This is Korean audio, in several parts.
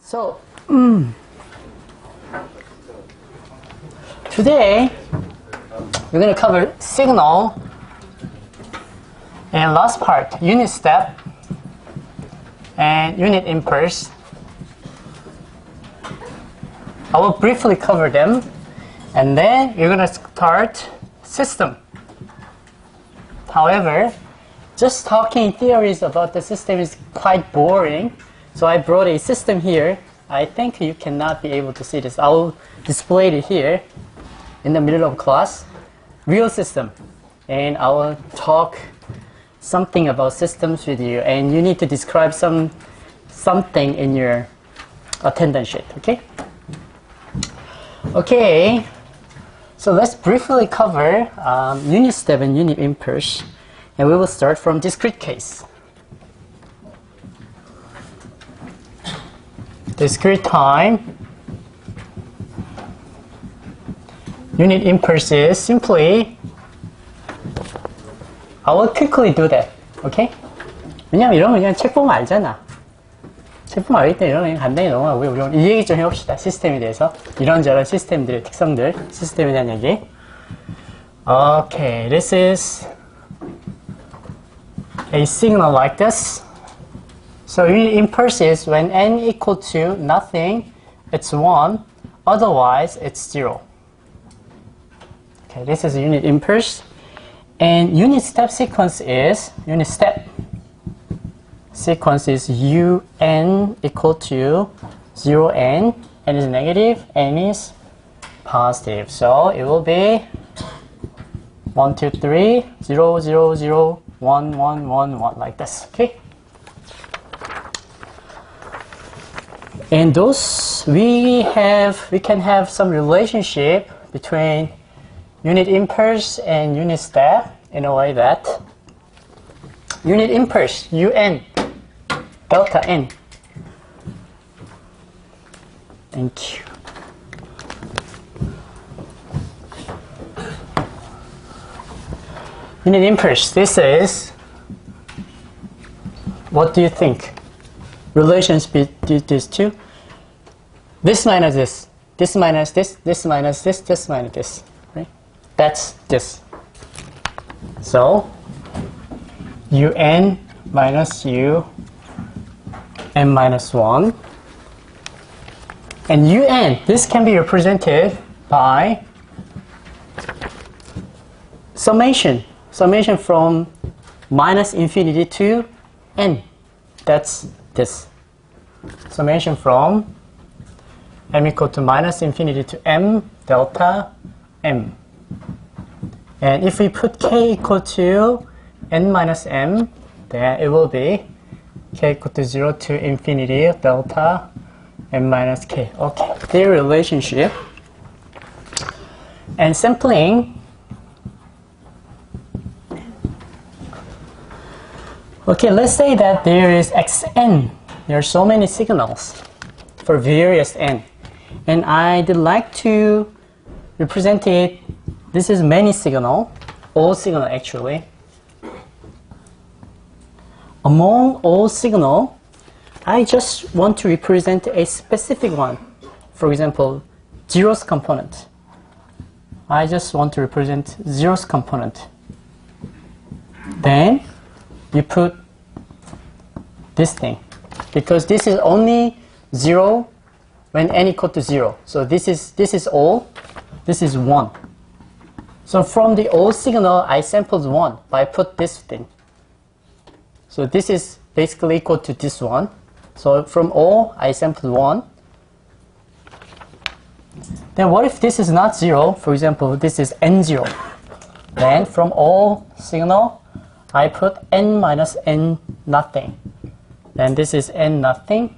So, today we're going to cover signal and last part, unit step and unit impulse. I will briefly cover them and then we're going to start system. However, just talking theories about the system is quite boring. So I brought a system here. I think you cannot be able to see this. I'll display it here in the middle of class. Real system. And I will talk something about systems with you. And you need to describe something in your attendance sheet. Okay? Okay. So let's briefly cover unit step and unit impulse. And we will start from discrete case. Discrete time, unit impulse is simply, I will quickly do that, okay? 왜냐면 이런 거 그냥 책 보면 알잖아. 책 보면 알기 때문에 이런 거 그냥 간단히 넘어가고요. 우리 이 얘기 좀 해봅시다. 시스템에 대해서. 이런저런 시스템들의 특성들, 시스템에 대한 얘기. Okay, this is a signal like this. So unit impulse is when n equal to nothing, it's 1, otherwise it's 0. Okay, this is unit impulse. And unit step sequence is, un equal to 0n, n is negative, n is positive. So it will be 1, 2, 3, 0, 0, 0, 1, 1, 1, 1, like this, okay? And those, we can have some relationship between unit impulse and unit step in a way that unit impulse, un, delta n. Thank you. Unit impulse, this is, what do you think? Relations between these two. This minus this. This minus this. This minus this. This minus this. Right? That's this. So, un minus u n minus 1. And un, this can be represented by summation. Summation from minus infinity to n. That's this. Summation from m equal to minus infinity to m delta m. And if we put k equal to n minus m, then it will be k equal to 0 to infinity delta m minus k. Okay, their relationship. And sampling. Okay, let's say that there is xn. There are so many signals for various n. And I'd like to represent it. This is many signal, all signal actually. Among all signal, I just want to represent a specific one. For example, zeros component. I just want to represent zeros component. Then you put this thing. Because this is only 0 when n equal to 0. So this is all, this is 1. So from the all signal, I sampled 1, but I put this thing. So this is basically equal to this one. So from all, I sampled 1. Then what if this is not 0? For example, this is n0. Then from all signal, I put n minus n nothing. Then this is n nothing,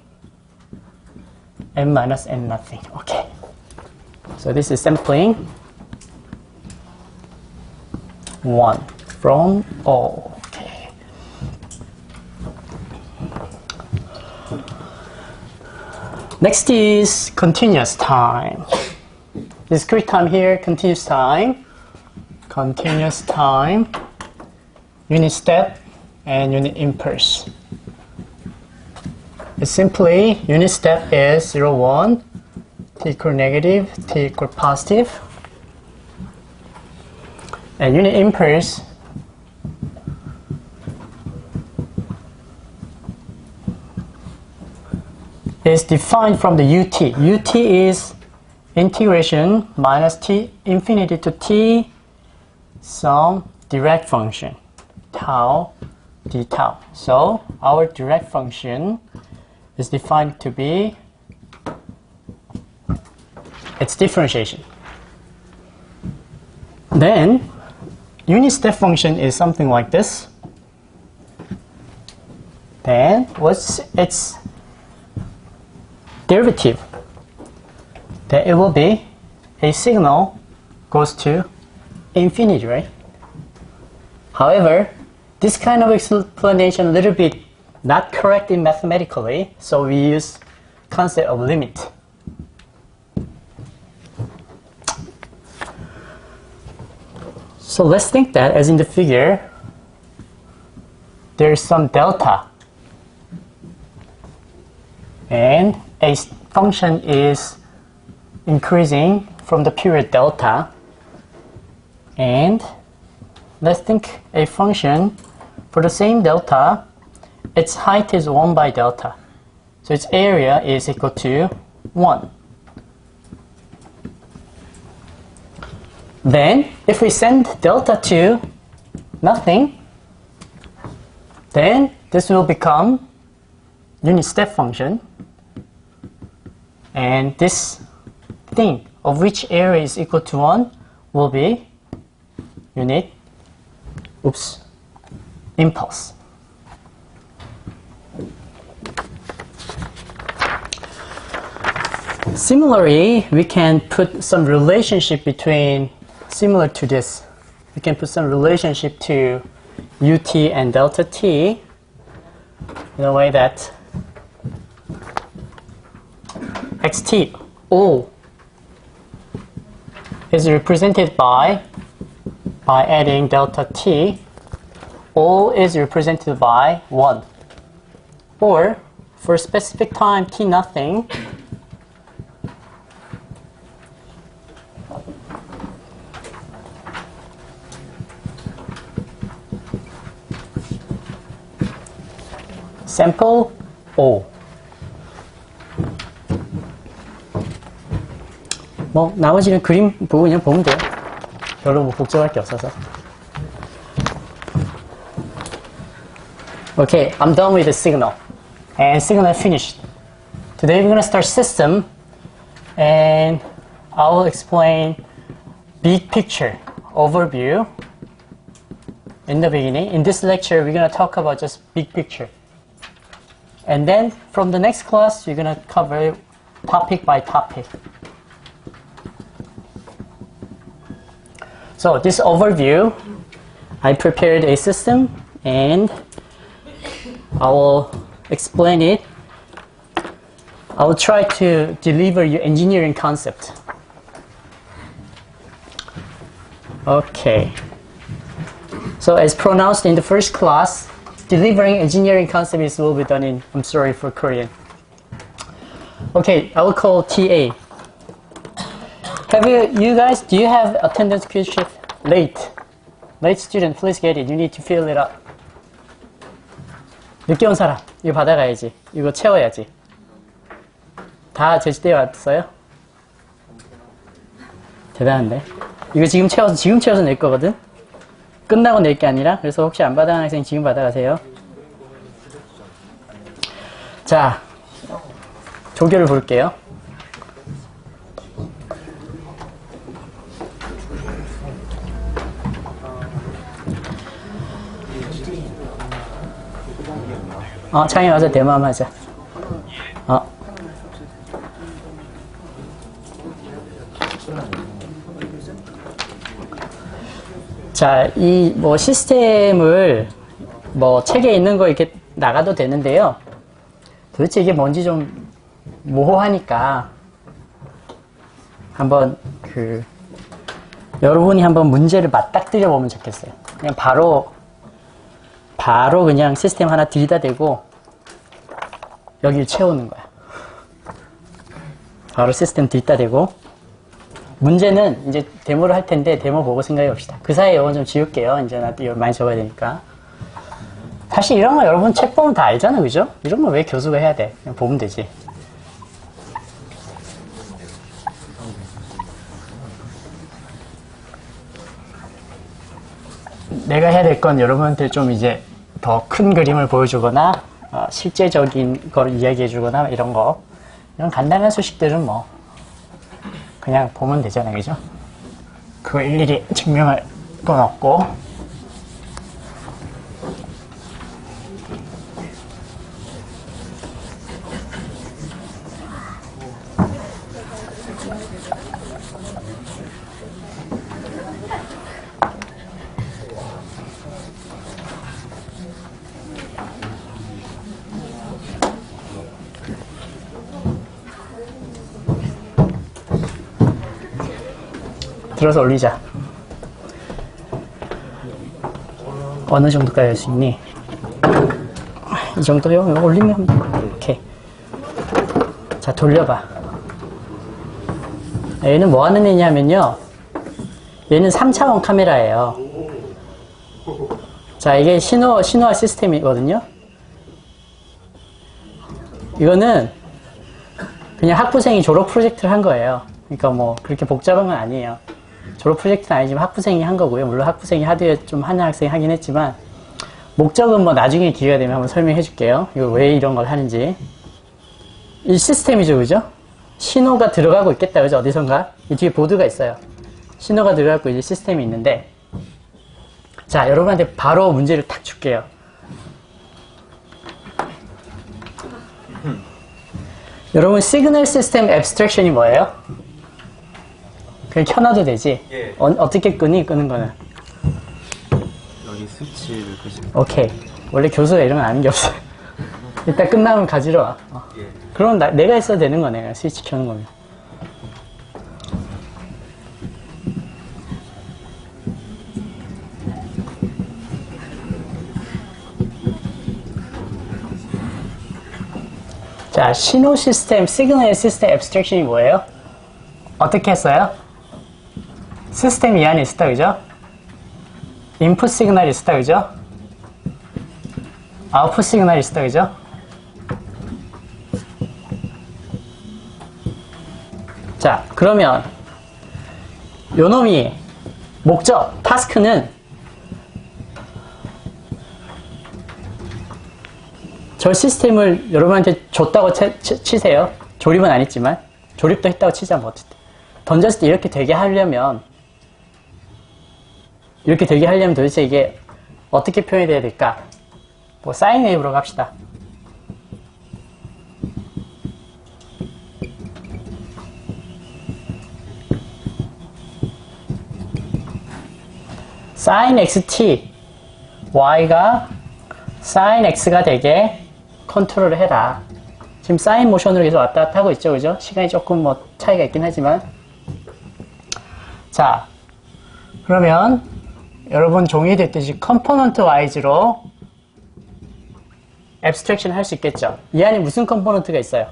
n minus n nothing. Okay. So this is sampling 1 from all. Okay. Next is continuous time. Discrete time here, continuous time. Continuous time, unit step, and unit impulse. Simply, unit step is 0, 1, t equal negative, t equal positive. And unit impulse is defined from the ut. Ut is integration minus t infinity to t some direct function, tau d tau. So our direct function is defined to be its differentiation. Then unit step function is something like this. Then what's its derivative? Then it will be a signal goes to infinity, right? However, this kind of explanation a little bit not correct in mathematically, so we use concept of limit. So let's think that as in the figure, there is some delta, and a function is increasing from the period delta, and let's think a function for the same delta, its height is 1 by delta, so its area is equal to 1. Then if we send delta to nothing, then this will become unit step function, and this thing of which area is equal to 1 will be unit impulse. Similarly, we can put some relationship between, similar to this, we can put some relationship to ut and delta t in a way that xt, O, is represented by adding delta t. O is represented by 1. Or for specific time t nothing, sample O. 뭐 나머지는 그림 보고 그냥 보면 돼요. 별로 뭐 복잡할 게 없어서. Okay, I'm done with the signal. And signal finished. Today we're going to start system, and I will explain big picture overview in the beginning. In this lecture, we're going to talk about just big picture. And then from the next class, we're going to cover topic by topic. So this overview, I prepared a system and I will explain it. I will try to deliver you engineering concept. Okay. So as pronounced in the first class, delivering engineering concept will be done in, I'm sorry for Korean. Okay, I will call TA. Have you guys, do you have attendance quiz sheet? Late student, please get it. You need to fill it up. 늦게 온 사람, 이거 받아가야지. 이거 채워야지. 다 제시대에 왔어요? 대단한데? 이거 지금 채워서 낼 거거든? 끝나고 낼 게 아니라. 그래서 혹시 안 받아가는 학생 지금 받아가세요. 자, 조교를 볼게요. 창희 와서 대마음 하자. 자, 이 뭐 시스템을 뭐 책에 있는 거 이렇게 나가도 되는데요. 도대체 이게 뭔지 좀 모호하니까 한번 여러분이 한번 문제를 맞닥뜨려 보면 좋겠어요. 그냥 바로 그냥 시스템 하나 들이다 대고 여기를 채우는 거야. 바로 시스템 뒷다 대고. 문제는 이제 데모를 할 텐데 데모 보고 생각해 봅시다. 그 사이에 이건 좀 지울게요. 이제 나 이거 많이 적어야 되니까. 사실 이런 거 여러분 책 보면 다 알잖아, 그죠? 이런 거 왜 교수가 해야 돼? 그냥 보면 되지. 내가 해야 될 건 여러분한테 좀 이제 더 큰 그림을 보여주거나 실제적인 걸 이야기해 주거나 이런 거, 이런 간단한 수식들은 뭐 그냥 보면 되잖아요, 그죠? 그거 일일이 증명할 건 없고. 들어서 올리자. 어느 정도까지 할 수 있니? 이 정도요? 이거 올리면 오케이. 자, 돌려봐. 얘는 뭐 하는 애냐면요, 얘는 3차원 카메라예요. 자, 이게 신호화 시스템이거든요. 이거는 그냥 학부생이 졸업 프로젝트를 한 거예요. 그러니까 뭐 그렇게 복잡한 건 아니에요. 졸업 프로젝트는 아니지만 학부생이 한 거고요. 물론 학부생이 하드웨어 좀 하는 학생이 하긴 했지만, 목적은 뭐 나중에 기회가 되면 한번 설명해 줄게요. 이거 왜 이런 걸 하는지. 이 시스템이죠, 그죠? 신호가 들어가고 있겠다, 그죠? 어디선가? 이 뒤에 보드가 있어요. 신호가 들어가고 이제 시스템이 있는데, 자, 여러분한테 바로 문제를 탁 줄게요. 여러분, 시그널 시스템 앱스트랙션이 뭐예요? 그냥 켜놔도 되지? 예. 어떻게 끄니? 끄는 거는? 여기 스위치를 끄시면. 오케이. 원래 교수가 이런 건 아는 게 없어요. 이따 끝나면 가지러 와. 예. 그럼 내가 있어도 되는 거네. 스위치 켜는 거면. 자, 신호 시스템, 시그널 시스템 앱스트랙션이 뭐예요? 어떻게 했어요? 시스템이 이 안에 있었다, 그죠? 인풋 시그널이 있었다, 그죠? 아웃풋 시그널이 있었다, 그죠? 자, 그러면 요 놈이 목적, 타스크는 저 시스템을 여러분한테 줬다고 치세요. 조립은 안 했지만, 조립도 했다고 치자, 뭐 어쨌든. 던졌을 때 이렇게 되게 하려면 도대체 이게 어떻게 표현이 돼야 될까? 뭐 사인 웨이브로 갑시다. sin xt, y가 sin x가 되게 컨트롤을 해라. 지금 사인 모션으로 계속 왔다 갔다 하고 있죠, 그죠? 시간이 조금 뭐 차이가 있긴 하지만. 자, 그러면 여러분 종이 됐듯이 컴포넌트 와이즈로 앱스트랙션 할 수 있겠죠? 이 안에 무슨 컴포넌트가 있어요?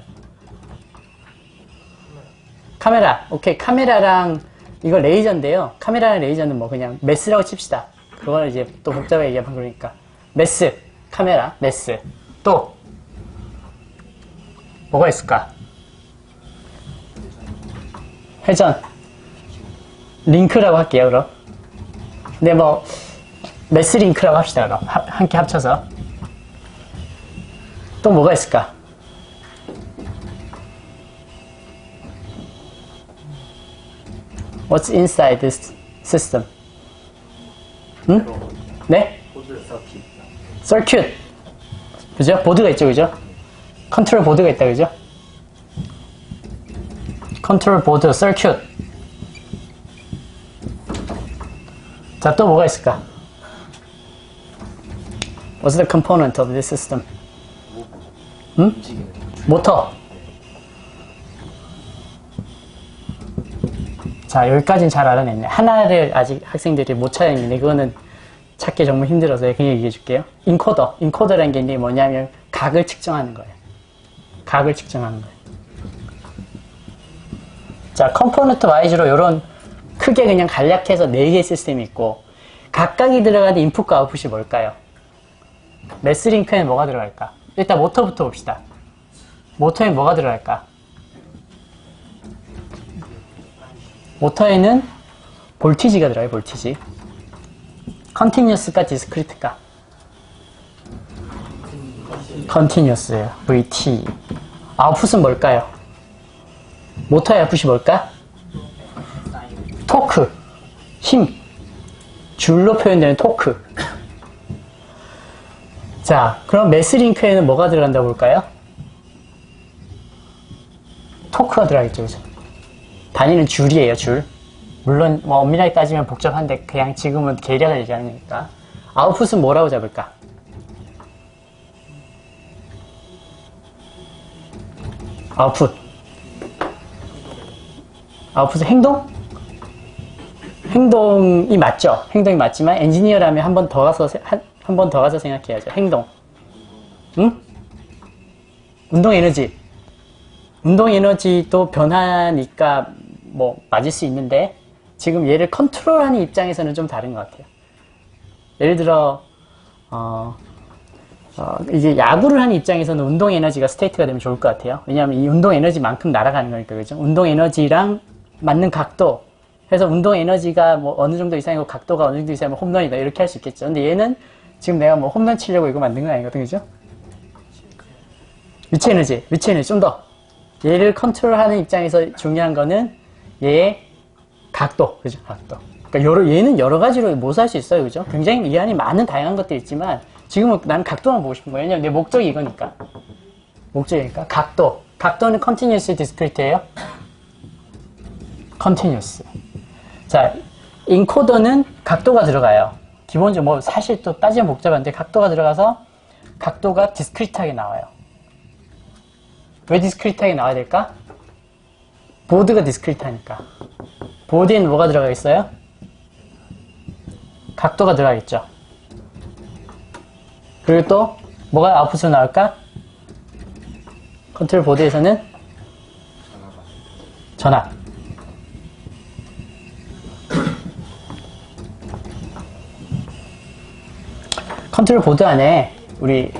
카메라. 오케이. 카메라랑 이거 레이저인데요. 카메라랑 레이저는 뭐 그냥 매스라고 칩시다. 그거는 이제 또 복잡하게 얘기하면 그러니까. 매스. 카메라. 매스. 또 뭐가 있을까? 회전. 링크라고 할게요, 그럼. 근데 뭐 매스 링크라고 합시다, 그럼. 함께 합쳐서. 또 뭐가 있을까? What's inside this system? 응? 네? 서큐트. 그죠? 보드가 있죠, 그죠? 컨트롤 보드가 있다, 그죠? 컨트롤 보드, 서큐트. 자, 또 뭐가 있을까? What's the component of this system? 응? 모터. 자, 여기까지는 잘 알아냈네. 하나를 아직 학생들이 못 찾아냈는데 그거는 찾기 정말 힘들어서 그냥 얘기해 줄게요. 인코더. 인코더라는 게 뭐냐면 각을 측정하는 거예요. 각을 측정하는 거예요. 자, 컴포넌트 와이즈로 이런 크게 그냥 간략해서 4개의 시스템이 있고, 각각이 들어가는 인풋과 아웃풋이 뭘까요? 매스링크에는 뭐가 들어갈까? 일단 모터부터 봅시다. 모터에 뭐가 들어갈까? 모터에는 볼티지가 들어가요, 볼티지. 컨티뉴어스까 디스크리트까? 컨티뉴어스예요. VT. 아웃풋은 뭘까요? 모터의 아웃풋이 뭘까? 토크. 힘. 줄로 표현되는 토크. 자, 그럼 매스링크에는 뭐가 들어간다고 볼까요? 토크가 들어가겠죠, 그죠? 단위는 줄이에요, 줄. 물론, 뭐, 엄밀하게 따지면 복잡한데, 그냥 지금은 계량을 얘기하는 거니까. 아웃풋은 뭐라고 잡을까? 아웃풋. 아웃풋은 행동? 행동이 맞죠? 행동이 맞지만, 엔지니어라면 한 번 더 가서 생각해야죠. 행동. 응? 운동 에너지. 운동 에너지도 변하니까 뭐 맞을 수 있는데 지금 얘를 컨트롤하는 입장에서는 좀 다른 것 같아요. 예를 들어 이게 야구를 하는 입장에서는 운동 에너지가 스테이트가 되면 좋을 것 같아요. 왜냐하면 이 운동 에너지만큼 날아가는 거니까, 그죠? 운동 에너지랑 맞는 각도 해서 운동 에너지가 뭐 어느 정도 이상이고 각도가 어느 정도 이상이면 홈런이다 이렇게 할 수 있겠죠. 근데 얘는 지금 내가 뭐 홈런 치려고 이거 만든 건 아니거든, 그죠? 위치 에너지 좀 더. 얘를 컨트롤하는 입장에서 중요한 거는 얘의 각도, 그죠? 각도. 그러니까 얘는 여러 가지로 모사할 수 있어요, 그죠? 굉장히 이 안에 많은 다양한 것들이 있지만 지금은 난 각도만 보고 싶은 거예요. 왜냐면 내 목적이 이거니까. 목적이니까. 각도. 각도는 continuous, discrete예요. continuous. 자, 인코더는 각도가 들어가요. 기본적으로 뭐 사실 또 따지면 복잡한데 각도가 들어가서 각도가 디스크리트하게 나와요. 왜 디스크리트하게 나와야 될까? 보드가 디스크리트하니까. 보드에는 뭐가 들어가 있어요? 각도가 들어가겠죠. 그리고 또 뭐가 아웃풋으로 나올까? 컨트롤 보드에서는 전압. 컨트롤 보드 안에 우리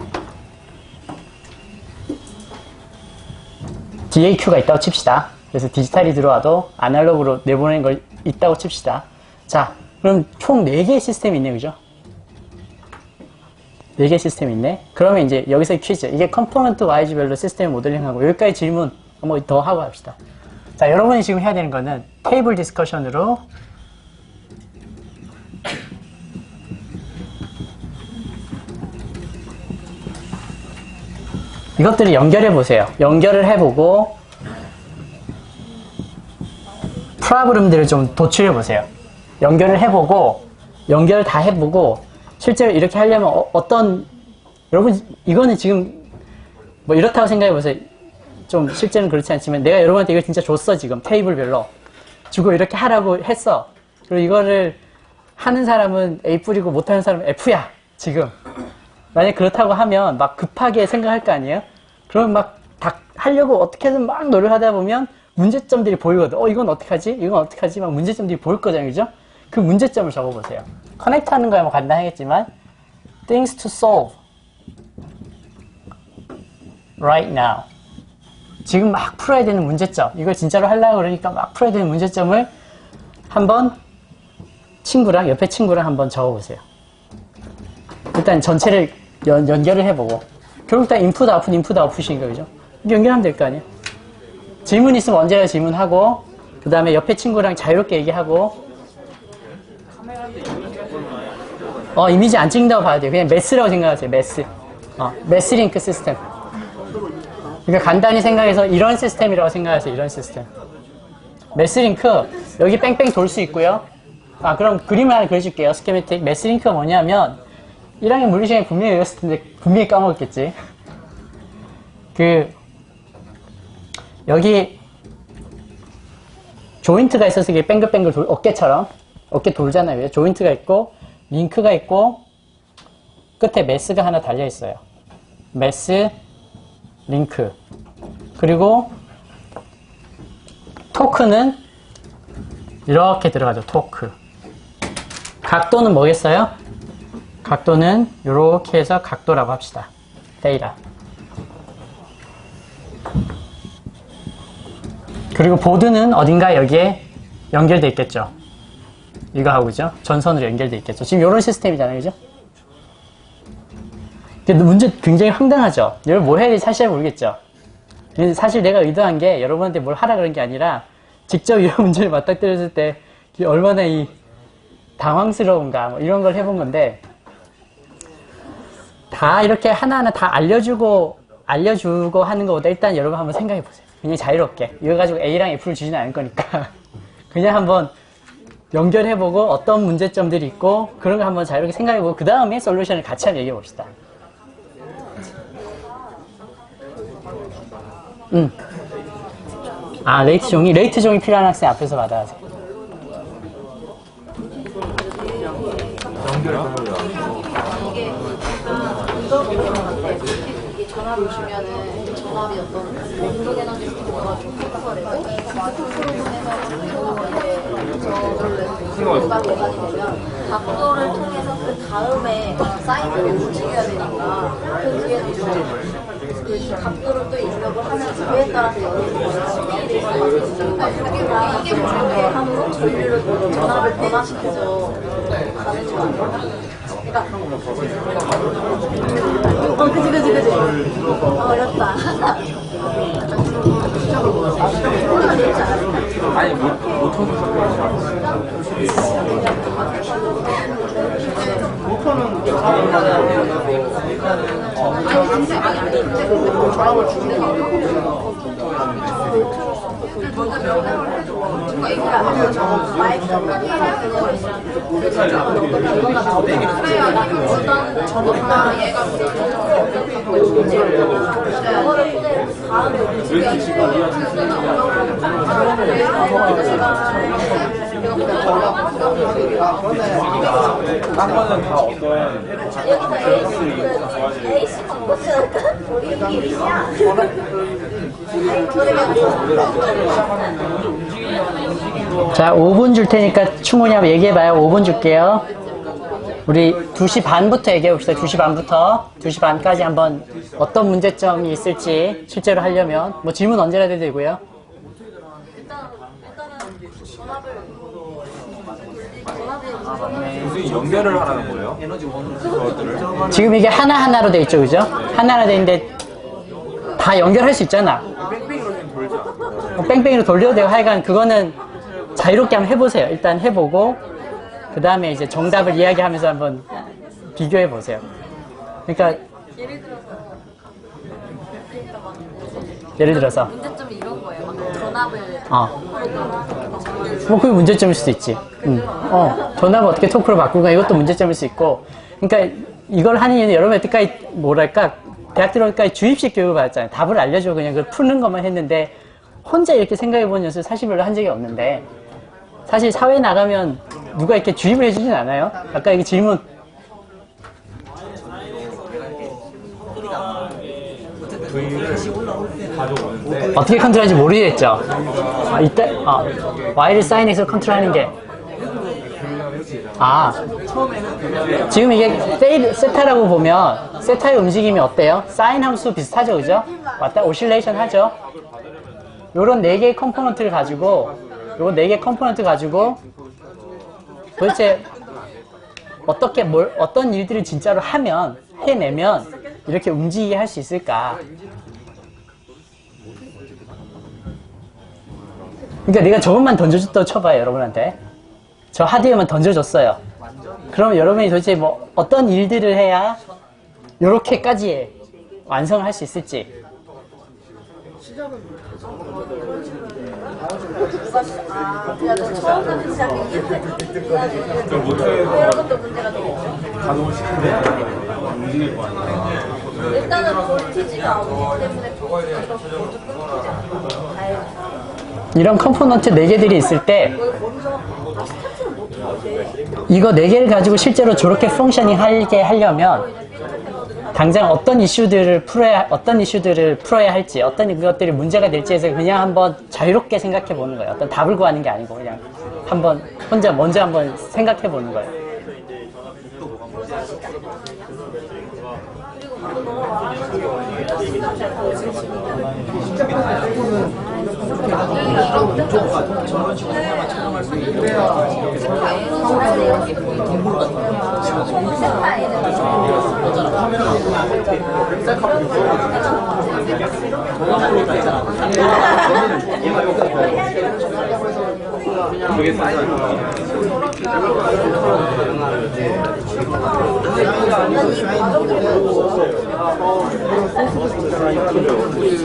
DAQ가 있다고 칩시다. 그래서 디지털이 들어와도 아날로그로 내보내는 걸 있다고 칩시다. 자, 그럼 총 4개의 시스템이 있네, 그죠? 4개의 시스템이 있네. 그러면 이제 여기서 퀴즈. 이게 컴포넌트 와이즈별로 시스템 모델링하고 여기까지 질문 한번 더 하고 합시다. 자, 여러분이 지금 해야 되는 거는 테이블 디스커션으로 이것들을 연결해 보세요. 연결을 해보고 프로블럼들을 좀 도출해 보세요. 연결을 해보고 연결을 다 해보고 실제로 이렇게 하려면 여러분 이거는 지금 뭐 이렇다고 생각해 보세요. 좀 실제는 그렇지 않지만 내가 여러분한테 이걸 진짜 줬어. 지금 테이블별로 주고 이렇게 하라고 했어. 그리고 이거를 하는 사람은 A 뿌리고 못하는 사람은 F야. 지금 만약에 그렇다고 하면 막 급하게 생각할 거 아니에요? 그럼 막 하려고 어떻게든 막 노력하다 보면 문제점들이 보이거든. 이건 어떡하지? 이건 어떡하지? 막 문제점들이 보일 거잖아요, 그죠? 그 문제점을 적어보세요. 커넥트 하는 거야 뭐 간단하겠지만 things to solve right now. 지금 막 풀어야 되는 문제점. 이걸 진짜로 하려고 그러니까 막 풀어야 되는 문제점을 한번 옆에 친구랑 한번 적어보세요. 일단 전체를 연결을 해보고 결국 다 인풋 아웃풋인 거죠. 그죠? 연결하면 될 거 아니에요. 질문 있으면 언제나 질문하고 그 다음에 옆에 친구랑 자유롭게 얘기하고 이미지 안 찍는다고 봐야 돼요. 그냥 메스라고 생각하세요. 메스 링크 시스템. 그러니까 간단히 생각해서 이런 시스템이라고 생각하세요. 이런 시스템. 메스 링크 여기 뺑뺑 돌 수 있고요. 그럼 그림을 하나 그려줄게요. 스케매틱. 메스 링크가 뭐냐면 1학년 물리 시간에 분명히 외웠을 텐데 분명히 까먹었겠지. 여기 조인트가 있어서 이게 뱅글뱅글 어깨처럼 어깨 돌잖아요. 조인트가 있고 링크가 있고 끝에 메스가 하나 달려 있어요. 메스 링크. 그리고 토크는 이렇게 들어가죠. 토크. 각도는 뭐겠어요? 각도는 이렇게 해서 각도라고 합시다. 데이터. 그리고 보드는 어딘가 여기에 연결돼 있겠죠. 이거하고 그죠? 전선으로 연결돼 있겠죠. 지금 이런 시스템이잖아요. 그죠? 근데 문제 굉장히 황당하죠? 여러분 뭐 해야 될지 사실 모르겠죠? 사실 내가 의도한 게 여러분한테 뭘 하라 그런 게 아니라 직접 이런 문제를 맞닥뜨렸을 때 얼마나 이 당황스러운가 뭐 이런 걸 해본 건데 다 이렇게 하나하나 다 알려주고 하는 것보다 일단 여러분 한번 생각해 보세요. 그냥 자유롭게. 이거 가지고 A랑 F를 주지는 않을 거니까 그냥 한번 연결해보고 어떤 문제점들이 있고 그런 거 한번 자유롭게 생각해보고 그 다음에 솔루션을 같이 한번 얘기해 봅시다. 아, 레이트 종이 필요한 학생 앞에서 받아가세요. 이게 전압을 주면은 전압이 어떤 운동 에너지 스토어가 컴퓨터래고 컴퓨터로 통해서 저절로 계산이 되면 각도를 통해서 그 다음에 사이즈를 움직여야 되니까 그 뒤에 이 각도를 또 입력을 하면 그에 따라서 연결이 되니까 이게 그렇게 함으로 전류를 전압을 변화시켜서 가는 줄 알아요. 그치. 어렵다. 아니, 모터도 전압을 주는 딴 거는 다 어떤 자, 5분 줄 테니까 충분히 한번 얘기해봐요. 5분 줄게요. 우리 2시 반부터 얘기해봅시다. 2시 반부터 2시 반까지 한번 어떤 문제점이 있을지 실제로 하려면 뭐 질문 언제나 해도 되고요. 무슨 연결을 하라는 거예요? 그것들을? 지금 이게 하나하나로 돼 있죠, 그죠? 하나하나 돼 있는데 다 연결할 수 있잖아. 뺑뺑이로 좀 돌자. 뺑뺑이로 돌려도 되고 하여간 그거는 자유롭게 한번 해보세요. 일단 해보고 그 다음에 이제 정답을 이야기하면서 한번 비교해 보세요. 그러니까 예를 들어서 문제점이 이런 거예요. 막 전압을 뭐 그게 문제점일 수도 있지. 전압을 어떻게 토크로 바꾸고 이것도 문제점일 수 있고. 그러니까 이걸 하는 이유는 여러분 여태까지 뭐랄까 대학 들어올까지 주입식 교육을 받았잖아요. 답을 알려주고 그냥 그걸 푸는 것만 했는데 혼자 이렇게 생각해보는 연습을 사실 별로 한 적이 없는데 사실 사회에 나가면 누가 이렇게 주입을 해주진 않아요. 아까 이게 질문 어떻게 컨트롤하는지 모르겠죠. Y를 sin X로 컨트롤하는 게 지금 이게 세타라고 보면 세타의 움직임이 어때요? 사인 함수 비슷하죠, 그죠? 맞다, 오실레이션 하죠. 요런 4개의 컴포넌트를 가지고 도대체 어떤 일들을 진짜로 해내면 이렇게 움직이게 할 수 있을까? 그러니까 내가 저것만 던져줬다고 쳐봐요, 여러분한테. 저 하드웨어만 던져줬어요. 그러면 여러분이 도대체 뭐 어떤 일들을 해야 이렇게까지 완성을 할 수 있을지. 가동을 시키면 움직일 거 아니야. 일단은 볼티지가 없기 때문에 이런 컴포넌트 4개들이 있을 때 이거 4개를 가지고 실제로 저렇게 펑셔닝 하게 하려면 당장 어떤 이슈들을 풀어야 할지, 어떤 것들이 문제가 될지에서 그냥 한번 자유롭게 생각해 보는 거예요. 어떤 답을 구하는 게 아니고 그냥 한번 먼저 한번 생각해 보는 거예요.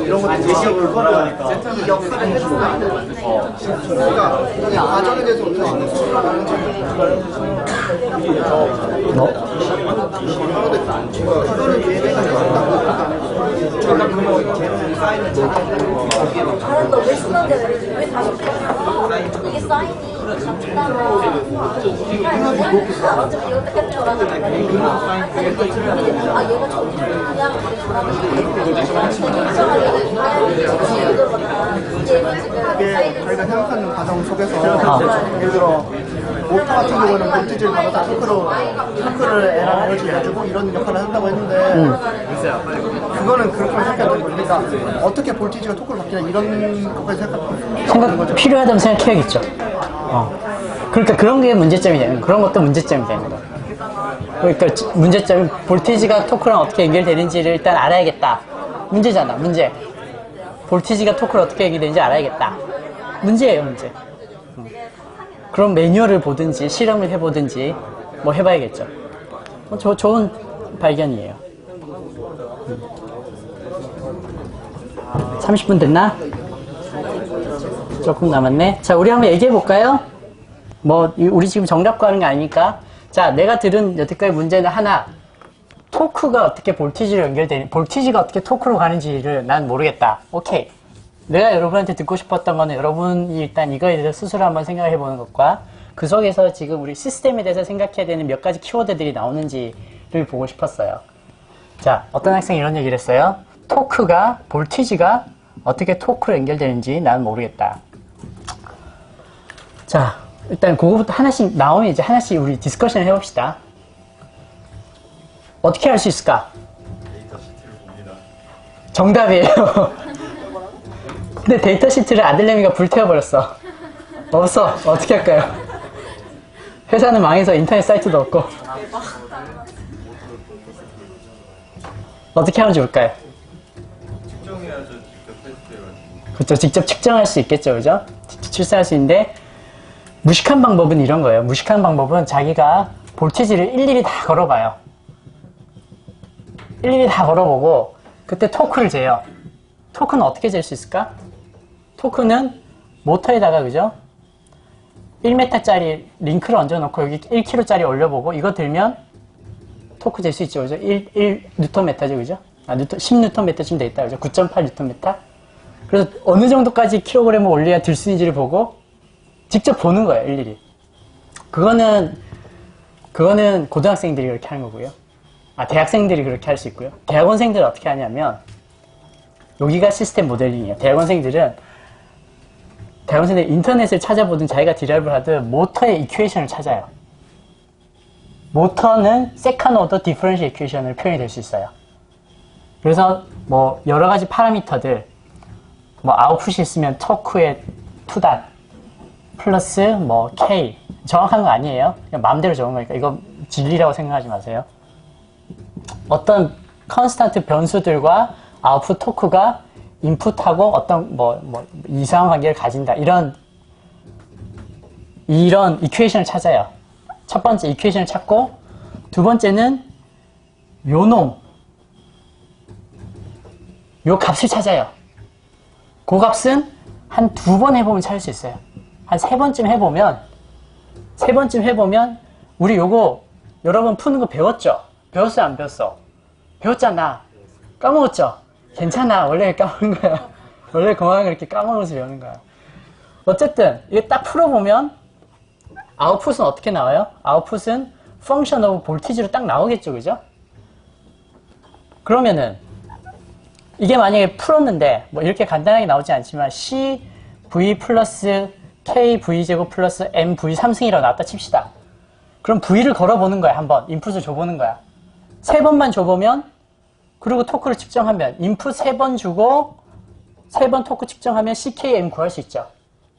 이런 것도 제시어 그거를 이 역사를 해주고 그러니까 이 과정에 대해서 우리가 있는 수준을 잘한다. 왜 신난데 왜 다시 이게 사인이 같다면 어차피 이거 똑같은 거라는 아 얘가 저기냐 저희가 생각하는 과정 속에서 예를 들어 모터 같은 경우는 볼티지를 받아서 토크를 에랑 에너지 해주고 이런 역할을 한다고 했는데 그거는 그렇게 생각해야 되는 거죠. 그러니까 어떻게 볼티지가 토크를 받기나 이런 것까지 생각하는 거죠. 필요하다면 생각해야겠죠. 그러니까 그런 게 문제점이 되는, 그런 것도 문제점이 되는 거예요. 그러니까 문제점이 볼티지가 토크랑 어떻게 연결되는지를 일단 알아야겠다. 문제잖아, 문제. 볼티지가 토크를 어떻게 연결되는지 알아야겠다. 문제예요, 문제. 그럼 매뉴얼을 보든지 실험을 해보든지 뭐 해봐야겠죠. 좋은 발견이에요. 30분 됐나? 조금 남았네. 자, 우리 한번 얘기해볼까요? 뭐 우리 지금 정답 구하는 게 아니니까. 자, 내가 들은 여태까지 문제는 하나, 토크가 어떻게 볼티지로 볼티지가 어떻게 토크로 가는지를 난 모르겠다. 오케이. 내가 여러분한테 듣고 싶었던 거는 여러분이 일단 이거에 대해서 스스로 한번 생각해 보는 것과 그 속에서 지금 우리 시스템에 대해서 생각해야 되는 몇 가지 키워드들이 나오는지를 보고 싶었어요. 자, 어떤 학생이 이런 얘기를 했어요. 볼티지가 어떻게 토크로 연결되는지 난 모르겠다. 자, 일단 그거부터 하나씩 나오면 이제 하나씩 우리 디스커션을 해봅시다. 어떻게 할 수 있을까? 정답이에요. 근데 데이터 시트를 아들내미가 불태워버렸어. 없어. 어떻게 할까요? 회사는 망해서 인터넷 사이트도 없고. 어떻게 하면 좋을까요? 측정해야죠. 직접 테스트해가지고. 그렇죠. 직접 측정할 수 있겠죠. 그죠? 직접 출사할 수 있는데, 무식한 방법은 이런 거예요. 무식한 방법은 자기가 볼티지를 일일이 다 걸어봐요. 일일이 다 걸어보고, 그때 토크를 재요. 토크는 어떻게 잴 수 있을까? 토크는 모터에다가, 그죠? 1m짜리 링크를 얹어놓고 여기 1kg짜리 올려보고 이거 들면 토크 잴 수 있죠. 그죠? 1Nm죠. 그죠? 10Nm쯤 되겠다. 그죠? 9.8Nm. 그래서 어느 정도까지 킬로그램을 올려야 들 수 있는지를 보고 직접 보는 거예요. 일일이. 그거는 고등학생들이 그렇게 하는 거고요. 대학생들이 그렇게 할 수 있고요. 대학원생들은 어떻게 하냐면 여기가 시스템 모델링이에요. 대학원생들은 인터넷을 찾아보든 자기가 디라이브를 하든 모터의 이퀘이션을 찾아요. 모터는 세컨 오더 디퍼런셜 이퀘이션으로 표현이 될 수 있어요. 그래서 뭐 여러 가지 파라미터들, 뭐 아웃풋이 있으면 토크의 2닷 플러스 뭐 K, 정확한 거 아니에요. 그냥 마음대로 적은 거니까 이거 진리라고 생각하지 마세요. 어떤 컨스탄트 변수들과 아웃풋 토크가 인풋하고 어떤 뭐 이상한 관계를 가진다. 이런 이퀘이션을 찾아요. 첫 번째 이퀘이션을 찾고, 두 번째는 요 값을 찾아요. 그 값은 한 2번 해보면 찾을 수 있어요. 한 3번쯤 해보면 우리 요거 여러분 푸는 거 배웠죠? 배웠어 안 배웠어? 배웠잖아. 까먹었죠? 괜찮아. 원래 까먹은 거야. 원래 공학은 그렇게 까먹으면서 배우는 거야. 어쨌든 이게 딱 풀어보면 아웃풋은 어떻게 나와요? 아웃풋은 function of voltage로 딱 나오겠죠. 그죠? 그러면은 이게 만약에 풀었는데 뭐 이렇게 간단하게 나오지 않지만 CV 플러스 KV제곱 플러스 MV 3승이라고 나왔다 칩시다. 그럼 V를 걸어보는 거야. 한번 인풋을 줘보는 거야. 3번만 줘보면 그리고 토크를 측정하면 인풋 3번 주고 3번 토크 측정하면 CKM 구할 수 있죠.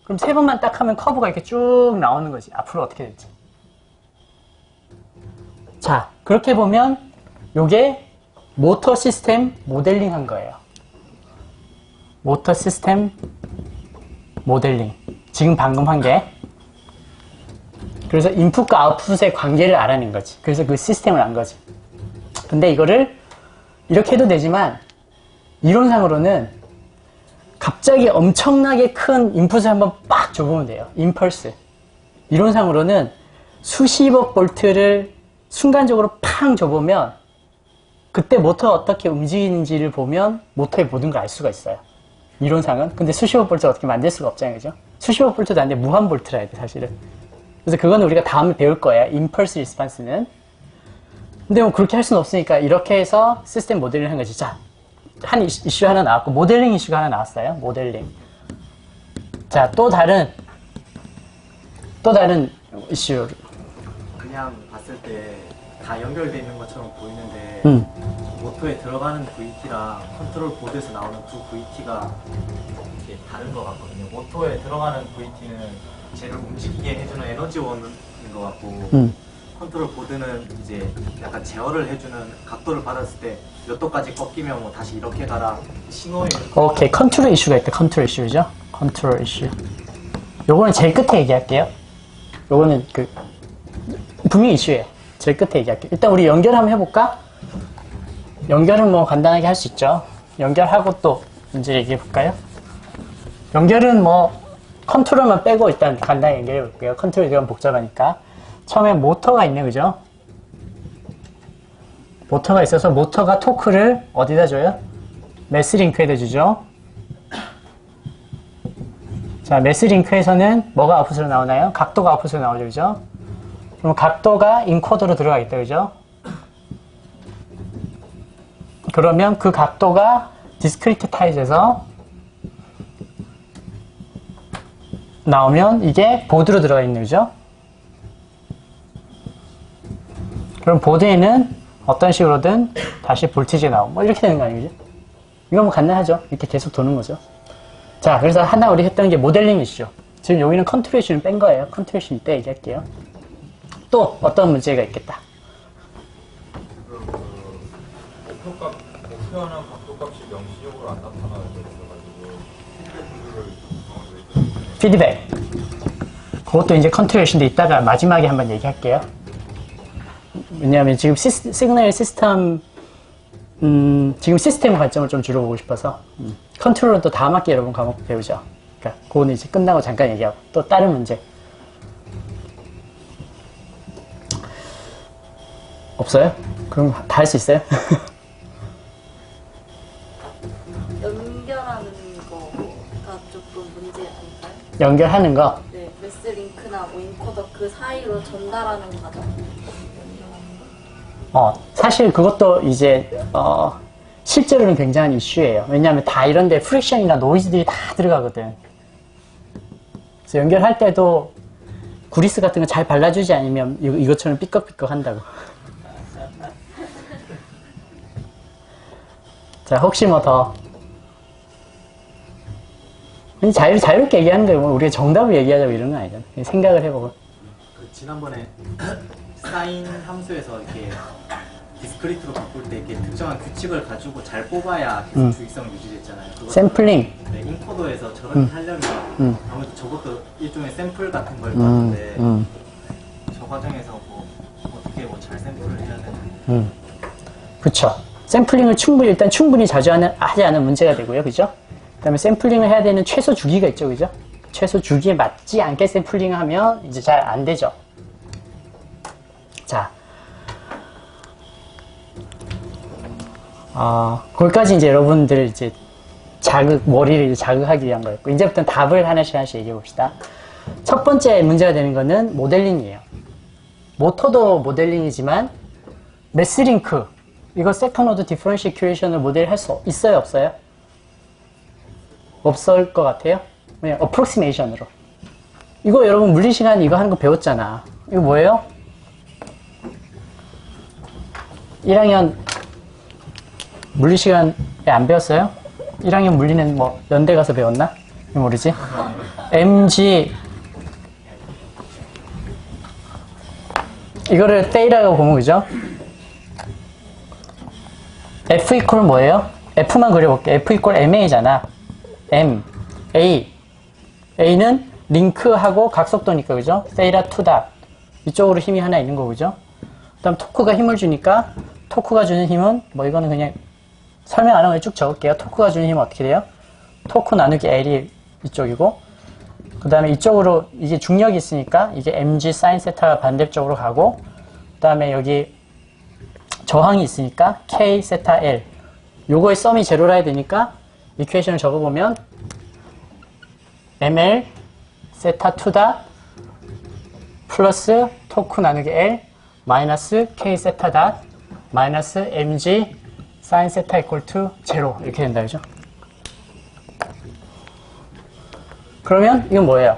그럼 3번만 딱 하면 커브가 이렇게 쭉 나오는 거지. 앞으로 어떻게 될지. 자, 그렇게 보면 요게 모터 시스템 모델링 한 거예요. 모터 시스템 모델링. 지금 방금 한 게. 그래서 인풋과 아웃풋의 관계를 알아낸 거지. 그래서 그 시스템을 안 거지. 근데 이거를 이렇게 해도 되지만 이론상으로는 갑자기 엄청나게 큰 인풋을 한번 빡 줘보면 돼요. 임펄스. 이론상으로는 수십억 볼트를 순간적으로 팡 줘보면 그때 모터가 어떻게 움직이는지를 보면 모터의 모든 걸 알 수가 있어요. 이론상은. 근데 수십억 볼트를 어떻게 만들 수가 없잖아요. 그죠? 수십억 볼트도 안 돼. 무한 볼트라 해야 돼, 사실은. 그래서 그거는 우리가 다음에 배울 거예요. 임펄스 리스판스는. 근데 뭐 그렇게 할 수는 없으니까 이렇게 해서 시스템 모델링을 한 거지. 자, 한 이슈 하나 나왔고, 모델링 이슈가 하나 나왔어요. 모델링. 자, 또 다른 이슈. 그냥 봤을 때 다 연결되어 있는 것처럼 보이는데 모터에 들어가는 VT랑 컨트롤 보드에서 나오는 두 VT가 이게 다른 것 같거든요. 모터에 들어가는 VT는 쟤를 움직이게 해주는 에너지원인 것 같고 컨트롤 보드는 이제 약간 제어를 해주는 각도를 받았을 때 몇 도까지 꺾이면 뭐 다시 이렇게 가라 신호에. 오케이, 컨트롤 이슈가 있다. 컨트롤 이슈죠. 컨트롤 이슈. 요거는 제일 끝에 얘기할게요. 요거는 분명히 이슈예요. 제일 끝에 얘기할게요. 일단 우리 연결 한번 해볼까? 연결은 뭐 간단하게 할 수 있죠. 연결하고 또 문제 얘기해 볼까요? 연결은 뭐 컨트롤만 빼고 일단 간단히 연결해 볼게요. 컨트롤이 되면 복잡하니까. 처음에 모터가 있네, 그죠? 모터가 있어서 모터가 토크를 어디다 줘요? 매스링크에다 주죠. 자, 매스링크에서는 뭐가 아웃풋으로 나오나요? 각도가 아웃풋으로 나오죠, 그죠? 그럼 각도가 인코더로 들어가겠다, 그죠? 그러면 그 각도가 디스크리트 타입에서 나오면 이게 보드로 들어가 있는 거죠? 그럼 보드에는 어떤 식으로든 다시 볼티지가 나오고 뭐 이렇게 되는 거 아니죠? 이거 뭐 간단하죠? 이렇게 계속 도는 거죠. 자, 그래서 하나 우리 했던 게 모델링 이슈. 지금 여기는 컨트롤 이슈는 뺀 거예요. 컨트롤 이슈 이때 얘기할게요. 또 어떤 문제가 있겠다. 목표하는 각도값이 명시적으로 안 나타나는 있어가지고 피드백. 그것도 이제 컨트롤 이슈인데 이따가 마지막에 한번 얘기할게요. 왜냐하면 지금 시그널 시스템, 지금 시스템 관점을 좀 줄여보고 싶어서, 컨트롤은 또 다음 학기 여러분 과목 배우죠. 그러니까 그거는 이제 끝나고 잠깐 얘기하고 또 다른 문제. 없어요? 그럼 다 할 수 있어요? 연결하는 거가 조금 문제 아닐까요? 연결하는 거? 네, 매스링크나 뭐 인코더 그 사이로 전달하는 과정. 사실 그것도 이제, 실제로는 굉장한 이슈예요. 왜냐하면 다 이런데 프릭션이나 노이즈들이 다 들어가거든. 그래서 연결할 때도 구리스 같은 거 잘 발라주지 않으면 이것처럼 삐걱삐걱 한다고. 자, 혹시 뭐 더. 자유롭게 얘기하는 거예요. 뭐 우리가 정답을 얘기하자고 이런 건 아니잖아. 생각을 해보고. 지난번에 사인 함수에서 이렇게 디스크리트로 바꿀 때 이렇게 특정한 규칙을 가지고 잘 뽑아야 계속 주의성이 유지됐잖아요. 샘플링. 네, 인코더에서 저렇게 하려면 아무래도 저것도 일종의 샘플 같은 걸 같은데 저 과정에서 뭐 어떻게 뭐 잘 샘플을 해야 되나? 그쵸. 샘플링을 충분히 자주 하지 않은 문제가 되고요. 그죠? 그 다음에 샘플링을 해야 되는 최소 주기가 있죠. 그죠? 최소 주기에 맞지 않게 샘플링을 하면 이제 잘 안 되죠. 자. 거기까지 이제 여러분들 이제 머리를 자극하기 위한 거였고, 이제부터는 답을 하나씩 얘기해 봅시다. 첫 번째 문제가 되는 거는 모델링이에요. 모터도 모델링이지만, 매스링크. 이거 세컨 오더 디퍼런셜 이퀘이션을 모델 할 수 있어요, 없어요? 없을 것 같아요? 그냥 어프록시메이션으로. 이거 여러분 물리 시간 이거 하는 거 배웠잖아. 이거 뭐예요? 1학년 물리 시간에 안 배웠어요? 1학년 물리는 뭐 연대 가서 배웠나? 모르지? mg 이거를 테이라고 보면 그죠? f 이퀄 뭐예요? f만 그려볼게. f 이퀄 ma잖아. m a는 링크하고 각속도니까 그죠? 세이라 투다 이쪽으로 힘이 하나 있는 거 그죠? 그 다음 토크가 힘을 주니까 토크가 주는 힘은 뭐 이거는 그냥 설명 안 하고 쭉 적을게요. 토크가 주는 힘은 어떻게 돼요? 토크 나누기 L이 이쪽이고 그 다음에 이쪽으로 이게 중력이 있으니까 이게 mg sin 세타가 반대쪽으로 가고 그 다음에 여기 저항이 있으니까 k 세타 L 요거의 썸이 제로라 해야 되니까 이퀘이션을 적어보면 ml 세타 2다 플러스 토크 나누기 L 마이너스 k 세타 닷 마이너스 mg sin 세타 이퀄 투 제로 이렇게 된다 그죠? 그러면 이건 뭐예요?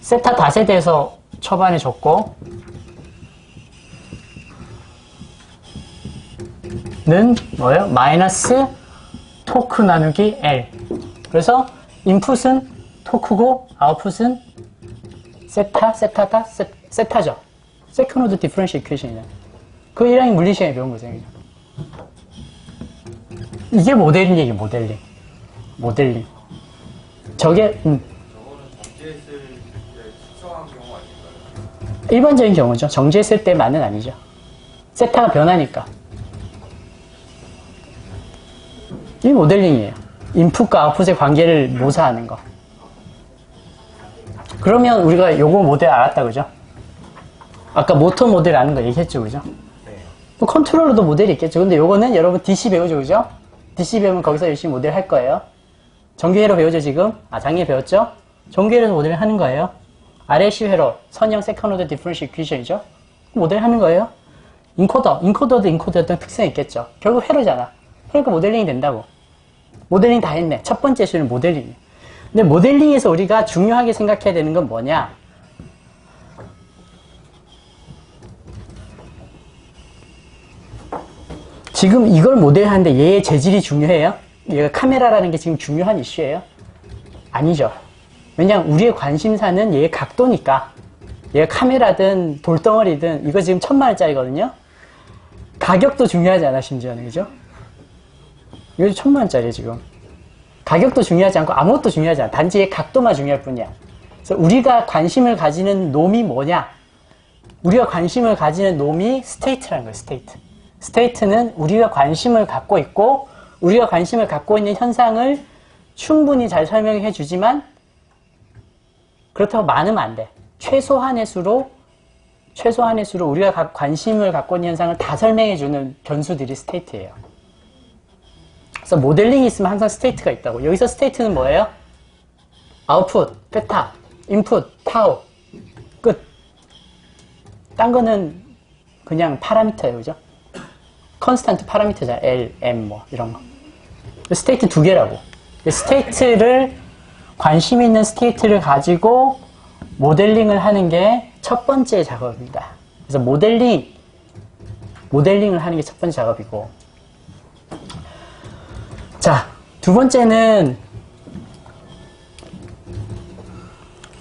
세타 닷에 대해서 초반에 줬고 는 뭐예요? 마이너스 토크 나누기 L 그래서 인풋은 토크고 아웃풋은 세타죠. 세컨 오더 디퍼런셜 이퀘이션이잖아요. 그 1학년 물리 시간에 배운 거죠. 이게 모델링 얘기 모델링. 저게 저거는 정지했을 때 측정한 경우 아닐까요? 일반적인 경우죠. 정지했을 때만은 아니죠. 세타가 변하니까. 이게 모델링이에요. 인풋과 아웃풋의 관계를 묘사하는 거. 그러면 우리가 요거 모델 알았다, 그죠? 아까 모터 모델 아는 거 얘기했죠, 그죠? 네. 또 컨트롤러도 모델이 있겠죠. 근데 요거는 여러분 DC 배우죠, 그죠? DC 배우면 거기서 열심히 모델 할 거예요. 전기회로 배우죠, 지금? 작년에 배웠죠? 전기회로도 모델을 하는 거예요. RLC 회로, 선형 세컨 오더 디퍼런셜 이퀘이션이죠? 모델 하는 거예요. 인코더도 인코더였던 특성이 있겠죠. 결국 회로잖아. 그러니까 모델링이 된다고. 모델링 다 했네. 첫 번째 수는 모델링이에요. 근데 모델링에서 우리가 중요하게 생각해야 되는 건 뭐냐? 지금 이걸 모델하는데 얘의 재질이 중요해요? 얘가 카메라라는 게 지금 중요한 이슈예요? 아니죠. 왜냐면 우리의 관심사는 얘의 각도니까. 얘가 카메라든 돌덩어리든 이거 지금 1000만원짜리거든요? 가격도 중요하지 않아, 심지어는. 그죠? 이거 1000만원짜리예요, 지금. 가격도 중요하지 않고 아무것도 중요하지 않아. 단지 얘 각도만 중요할 뿐이야. 그래서 우리가 관심을 가지는 놈이 뭐냐? 우리가 관심을 가지는 놈이 스테이트라는 거예요, 스테이트. 스테이트는 우리가 관심을 갖고 있고, 우리가 관심을 갖고 있는 현상을 충분히 잘 설명해 주지만, 그렇다고 많으면 안 돼. 최소한의 수로 우리가 관심을 갖고 있는 현상을 다 설명해 주는 변수들이 스테이트예요. 그래서 모델링이 있으면 항상 스테이트가 있다고. 여기서 스테이트는 뭐예요? 아웃풋, 베타, 인풋, 타우, 끝. 딴 거는 그냥 파라미터예요, 그죠? 컨스탄트 파라미터잖아. L, M 뭐 이런 거. 스테이트 두 개라고. 스테이트를 관심 있는 스테이트를 가지고 모델링을 하는 게 첫 번째 작업입니다. 그래서 모델링을 하는 게 첫 번째 작업이고. 자, 두 번째는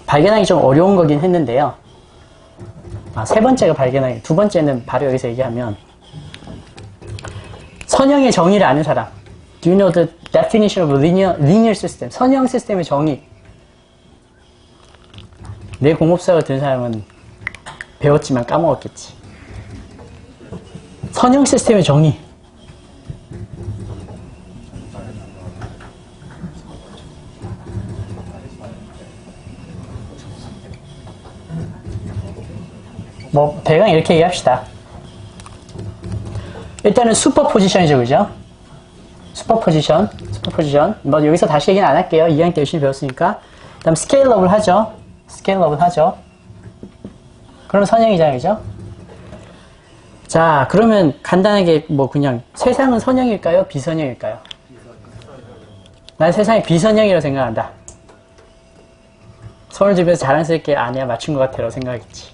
발견하기 좀 어려운 거긴 했는데요. 세 번째가 발견하기, 두 번째는 바로 여기서 얘기하면 선형의 정의를 아는 사람. Do you know the definition of linear system? 선형 시스템의 정의. 내 공업사를 든 사람은 배웠지만 까먹었겠지. 선형 시스템의 정의. 뭐 대강 이렇게 얘기합시다. 일단은 슈퍼포지션이죠, 그죠? 슈퍼포지션. 뭐 여기서 다시 얘기는 안 할게요. 2학년 때 열심히 배웠으니까. 그 다음 스케일업을 하죠. 그럼 선형이잖아요, 그죠? 자, 그러면 간단하게 뭐 그냥 세상은 선형일까요? 비선형일까요? 난 세상이 비선형이라고 생각한다. 손을 들면서 자랑스럽게 아니야 맞춘 것 같아라고 생각했지.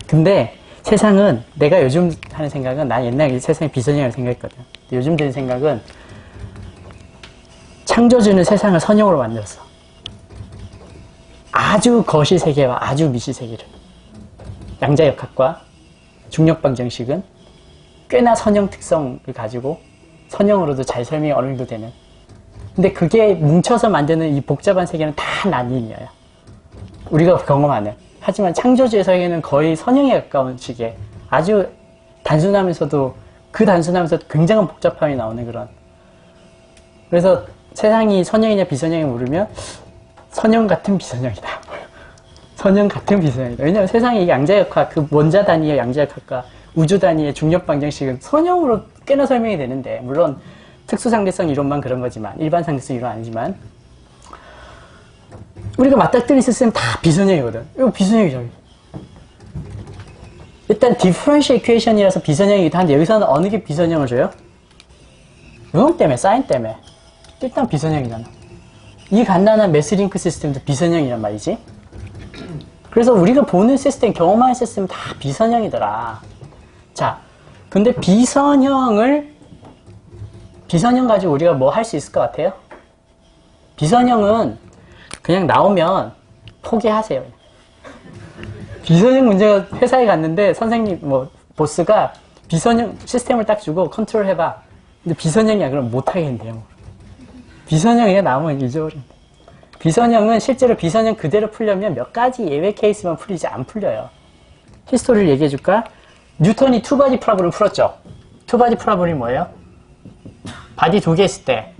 근데 세상은 내가 요즘 하는 생각은 난 옛날에 세상이 비선형이라고 생각했거든. 근데 요즘 드는 생각은 창조주는 세상을 선형으로 만들었어. 아주 거시 세계와 아주 미시 세계를. 양자역학과 중력방정식은 꽤나 선형 특성을 가지고 선형으로도 잘 설명이 어느 정도 되는. 근데 그게 뭉쳐서 만드는 이 복잡한 세계는 다 난이인이야. 우리가 경험하는. 하지만 창조주의 세계는 거의 선형에 가까운 식의 아주 단순하면서도 그 단순하면서도 굉장한 복잡함이 나오는 그런. 그래서 세상이 선형이냐 비선형이 물으면 선형 같은 비선형이다. 선형 같은 비선형이다. 왜냐하면 세상의 양자역학, 그 원자 단위의 양자역학과 우주 단위의 중력방정식은 선형으로 꽤나 설명이 되는데, 물론 특수상대성 이론만 그런 거지만, 일반 상대성 이론 아니지만, 우리가 맞닥뜨린 시스템 다 비선형이거든. 이거 비선형이죠. 일단 디퍼런셜 이퀘이션이라서 비선형이기도 한데, 여기서는 어느 게 비선형을 줘요? 요놈 때문에, 사인 때문에. 일단 비선형이잖아. 이 간단한 매스링크 시스템도 비선형이란 말이지. 그래서 우리가 보는 시스템, 경험하는 시스템은 다 비선형이더라. 자, 근데 비선형 가지고 우리가 뭐 할 수 있을 것 같아요? 비선형은 그냥 나오면 포기하세요. 비선형 문제가 회사에 갔는데 선생님, 보스가 비선형 시스템을 딱 주고 컨트롤 해봐. 근데 비선형이야. 그럼 못하겠는데요. 비선형이 나오면 잊어버린다. 비선형은 실제로 비선형 그대로 풀려면 몇 가지 예외 케이스만 풀리지 안 풀려요. 히스토리를 얘기해 줄까? 뉴턴이 투바디 프라블을 풀었죠. 투바디 프라블이 뭐예요? 바디 두 개 있을 때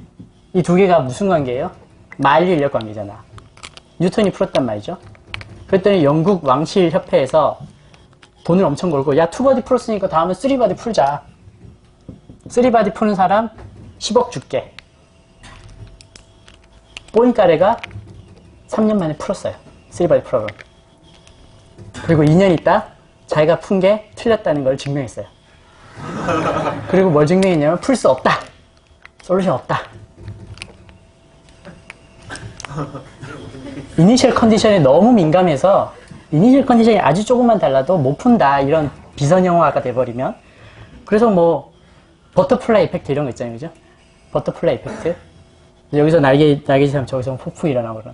이 두 개가 무슨 관계예요? 만류 인력 관계잖아. 뉴턴이 풀었단 말이죠. 그랬더니 영국 왕실 협회에서 돈을 엄청 걸고, 야, 투바디 풀었으니까 다음에 쓰리바디 풀자. 쓰리바디 푸는 사람 10억 줄게. 포인카레가 3년 만에 풀었어요. 쓰리바디 프로그램. 그리고 2년 있다 자기가 푼 게 틀렸다는 걸 증명했어요. 그리고 뭘 증명했냐면 풀 수 없다. 솔루션 없다. 이니셜 컨디션에 너무 민감해서 이니셜 컨디션이 아주 조금만 달라도 못 푼다. 이런 비선형화가 돼버리면. 그래서 뭐 버터플라이 이펙트 이런 거 있잖아요. 그죠? 버터플라이 이펙트. 여기서 날개짓하면 저기서 폭풍 일어나고 그런.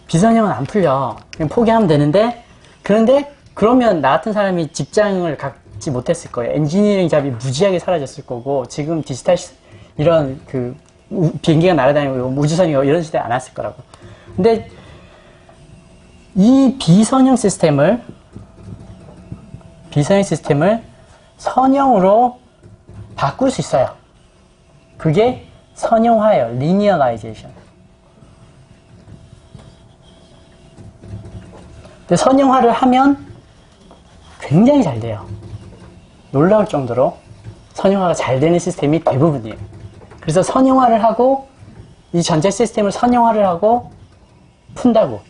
비선형은 안 풀려. 그냥 포기하면 되는데, 그런데 그러면 나 같은 사람이 직장을 갖지 못했을 거예요. 엔지니어링 잡이 무지하게 사라졌을 거고, 지금 디지털 이런 비행기가 날아다니고 우주선이 이런 시대에 안 왔을 거라고. 근데 이 비선형 시스템을 선형으로 바꿀 수 있어요. 그게 선형화예요. 리니어라이제이션. 근데 선형화를 하면 굉장히 잘 돼요. 놀라울 정도로 선형화가 잘 되는 시스템이 대부분이에요. 그래서 선형화를 하고 이 전체 시스템을 선형화를 하고 푼다고.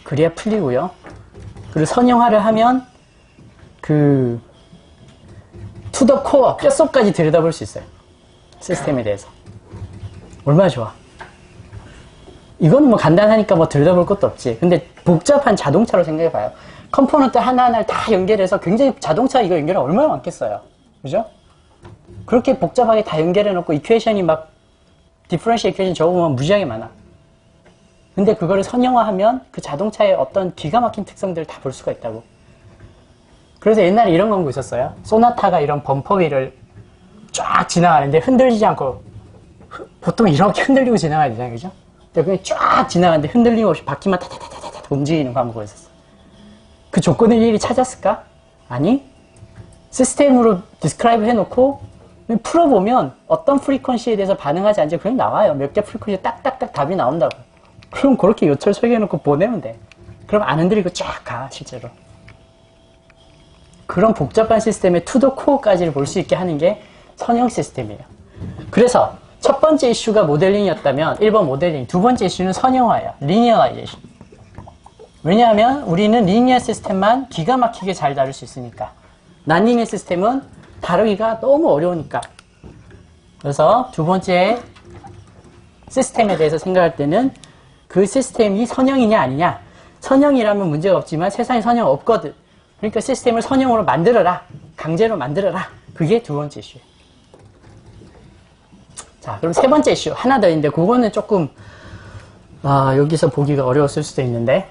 그래야 풀리고요. 그리고 선형화를 하면 투더 코어, 뼛속까지 들여다볼 수 있어요. 시스템에 대해서. 얼마나 좋아. 이건 뭐 간단하니까 뭐 들여다볼 것도 없지. 근데 복잡한 자동차로 생각해봐요. 컴포넌트 하나하나를 다 연결해서 굉장히 자동차 이거 연결하면 얼마나 많겠어요. 그죠? 그렇게 복잡하게 다 연결해놓고 이퀘이션이 막 디퍼런셜 이퀘이션 적으면 무지하게 많아. 근데 그거를 선형화하면 그 자동차의 어떤 기가 막힌 특성들을 다 볼 수가 있다고. 그래서 옛날에 이런 광고 있었어요. 소나타가 이런 범퍼 위를 쫙 지나가는데 흔들리지 않고, 보통 이렇게 흔들리고 지나가야 되잖아요. 그죠? 그냥 쫙 지나가는데 흔들림 없이 바퀴만 타타타타타 움직이는 광고가 있었어. 그 조건을 일일이 찾았을까? 아니, 시스템으로 디스크라이브 해놓고 풀어보면 어떤 프리퀀시에 대해서 반응하지 않지 그냥 나와요. 몇 개 프리퀀시에 딱딱딱 답이 나온다고. 그럼 그렇게 요철 설계해놓고 보내면 돼. 그럼 안 흔들리고 쫙 가, 실제로. 그런 복잡한 시스템의 투더 코어까지를 볼 수 있게 하는 게 선형 시스템이에요. 그래서 첫 번째 이슈가 모델링이었다면 1번 모델링, 두 번째 이슈는 선형화예요. 리니어라이제이션. 왜냐하면 우리는 리니어 시스템만 기가 막히게 잘 다룰 수 있으니까. 난리니어 시스템은 다루기가 너무 어려우니까. 그래서 두 번째 시스템에 대해서 생각할 때는 그 시스템이 선형이냐 아니냐. 선형이라면 문제가 없지만 세상에 선형 없거든. 그러니까 시스템을 선형으로 만들어라. 강제로 만들어라. 그게 두 번째 이슈예요. 자, 그럼 세 번째 이슈 하나 더 있는데 그거는 조금 여기서 보기가 어려웠을 수도 있는데,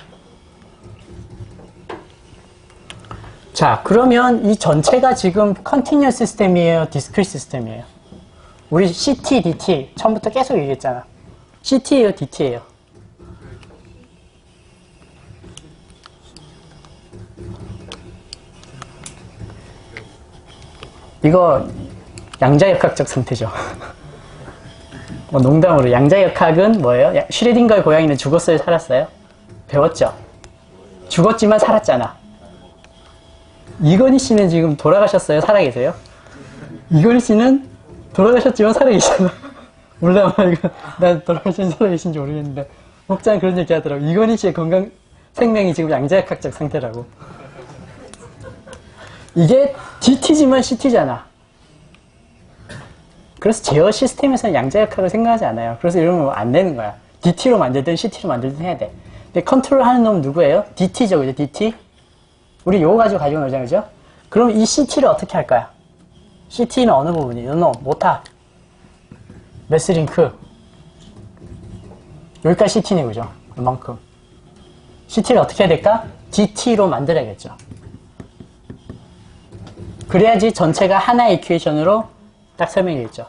자, 그러면 이 전체가 지금 컨티뉴어스 시스템이에요, 디스크리트 시스템이에요? 우리 CT, DT 처음부터 계속 얘기했잖아. CT예요, DT예요? 이거 양자역학적 상태죠. 농담으로 양자역학은 뭐예요? 슈레딩거의 고양이는 죽었어요, 살았어요? 배웠죠? 죽었지만 살았잖아. 이건희 씨는 지금 돌아가셨어요, 살아계세요? 이건희 씨는 돌아가셨지만 살아계시잖아. 몰라, 이거 난 돌아가신 살아계신지 모르겠는데 목장 그런 얘기 하더라고. 이건희 씨의 건강 생명이 지금 양자역학적 상태라고. 이게 DT지만 CT잖아. 그래서 제어 시스템에서는 양자역학을 생각하지 않아요. 그래서 이러면 안 되는 거야. DT로 만들든 CT로 만들든 해야 돼. 근데 컨트롤 하는 놈은 누구예요? DT죠, 그죠? DT? 우리 요거 가지고 놀자, 그죠? 그럼 이 CT를 어떻게 할 거야? CT는 어느 부분이? 놈, 모타, 매스링크. 여기까지 CT네, 그죠? 이만큼. CT를 어떻게 해야 될까? DT로 만들어야겠죠. 그래야지 전체가 하나의 이퀘이션으로 딱 설명이 되겠죠.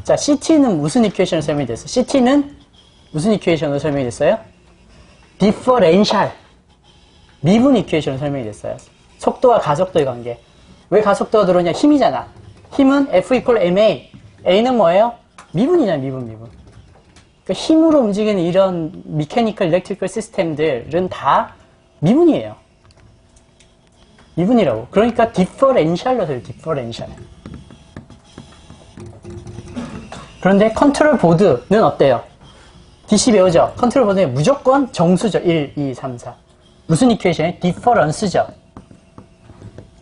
자, CT는 무슨 이퀘이션으로 설명이 됐어요? CT는 무슨 이퀘이션으로 설명이 됐어요? 디퍼렌셜, 미분 이퀘이션으로 설명이 됐어요. 속도와 가속도의 관계. 왜 가속도가 들어오냐? 힘이잖아. 힘은 F equal ma. A는 뭐예요? 미분이잖아, 미분. 그러니까 힘으로 움직이는 이런 미케니컬, 일렉트리컬 시스템들은 다 미분이에요. 미분이라고. 그러니까 디퍼렌셜로 써요, 디퍼렌셜. 그런데 컨트롤 보드는 어때요? DC 배우죠? 컨트롤 보드는 무조건 정수죠. 1, 2, 3, 4. 무슨 이퀘이션이에요? 디퍼런스죠.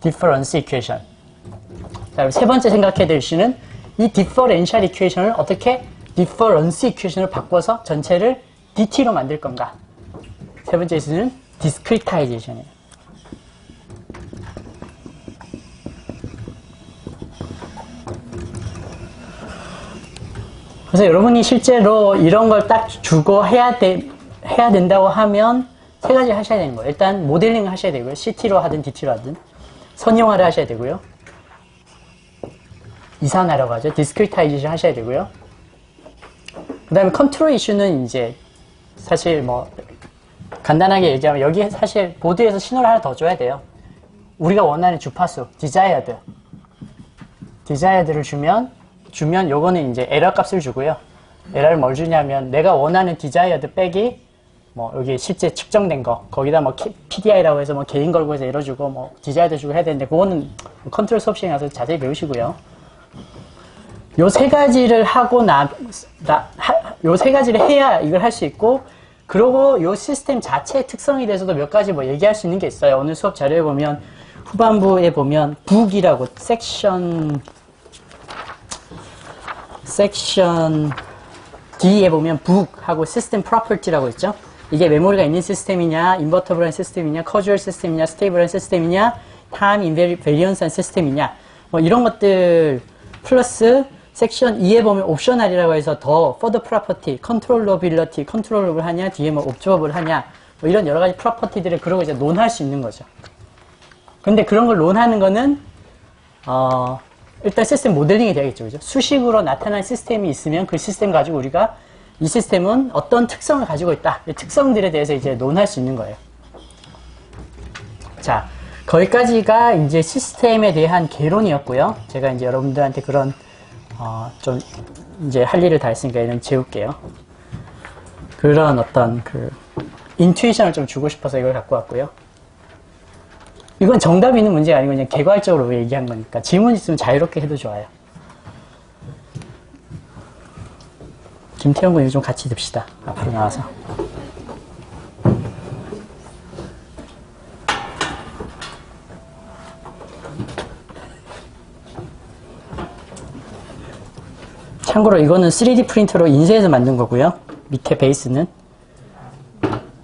디퍼런스 이퀘이션. 자, 세 번째 생각해야 될 이슈는 이 디퍼렌셜 이퀘이션을 어떻게 디퍼런스 이퀘이션을 바꿔서 전체를 DT로 만들 건가? 세 번째 이슈는 디스크리타이제이션이에요. 그래서 여러분이 실제로 이런 걸 딱 주고 해야 된다고 하면 세 가지 하셔야 되는 거예요. 일단 모델링을 하셔야 되고요. CT로 하든 DT로 하든. 선형화를 하셔야 되고요. 이산화라고 하죠. 디스크리타이제이션 하셔야 되고요. 그 다음에 컨트롤 이슈는 이제 사실 뭐 간단하게 얘기하면 여기 사실 보드에서 신호를 하나 더 줘야 돼요. 우리가 원하는 주파수, 디자이어드를 주면 요거는 이제 에러 값을 주고요. 에러를 뭘 주냐면 내가 원하는 디자이어드 빼기 뭐 여기 실제 측정된 거 거기다 뭐 PDI라고 해서 뭐 개인 걸고 해서 에러 주고 뭐 디자이어드 주고 해야 되는데 그거는 컨트롤 수업 시간에 가서 자세히 배우시고요. 요 세 가지를 하고 요 세 가지를 해야 이걸 할 수 있고, 그리고 요 시스템 자체의 특성에 대해서도 몇 가지 뭐 얘기할 수 있는 게 있어요. 오늘 수업 자료에 보면 후반부에 보면 북이라고 섹션 D에 보면 북하고 시스템 프로퍼티라고 있죠. 이게 메모리가 있는 시스템이냐, 인버터블한 시스템이냐, 커주얼 시스템이냐, 스테이블한 시스템이냐, 타임 인베리언스한 시스템이냐, 뭐 이런 것들 플러스 섹션 2에 보면 옵셔널이라고 해서 더 further property, 컨트롤러빌리티, 컨트롤러블 하냐, 뒤에 뭐 옵저버블 하냐, 뭐 이런 여러 가지 프로퍼티들을 그러고 이제 논할 수 있는 거죠. 근데 그런 걸 논하는 거는 일단 시스템 모델링이 되겠죠. 그죠? 수식으로 나타난 시스템이 있으면 그 시스템 가지고 우리가 이 시스템은 어떤 특성을 가지고 있다. 이 특성들에 대해서 이제 논할 수 있는 거예요. 자, 거기까지가 이제 시스템에 대한 개론이었고요. 제가 이제 여러분들한테 그런 좀 이제 할 일을 다 했으니까 이런 재울게요. 그런 어떤 그 인투이션을 좀 주고 싶어서 이걸 갖고 왔고요. 이건 정답이 있는 문제가 아니고 그냥 개괄적으로 얘기한 거니까 질문 있으면 자유롭게 해도 좋아요. 김태형 군이 좀 같이 듭시다. 앞으로 나와서. 참고로 이거는 3D 프린터로 인쇄해서 만든 거고요. 밑에 베이스는.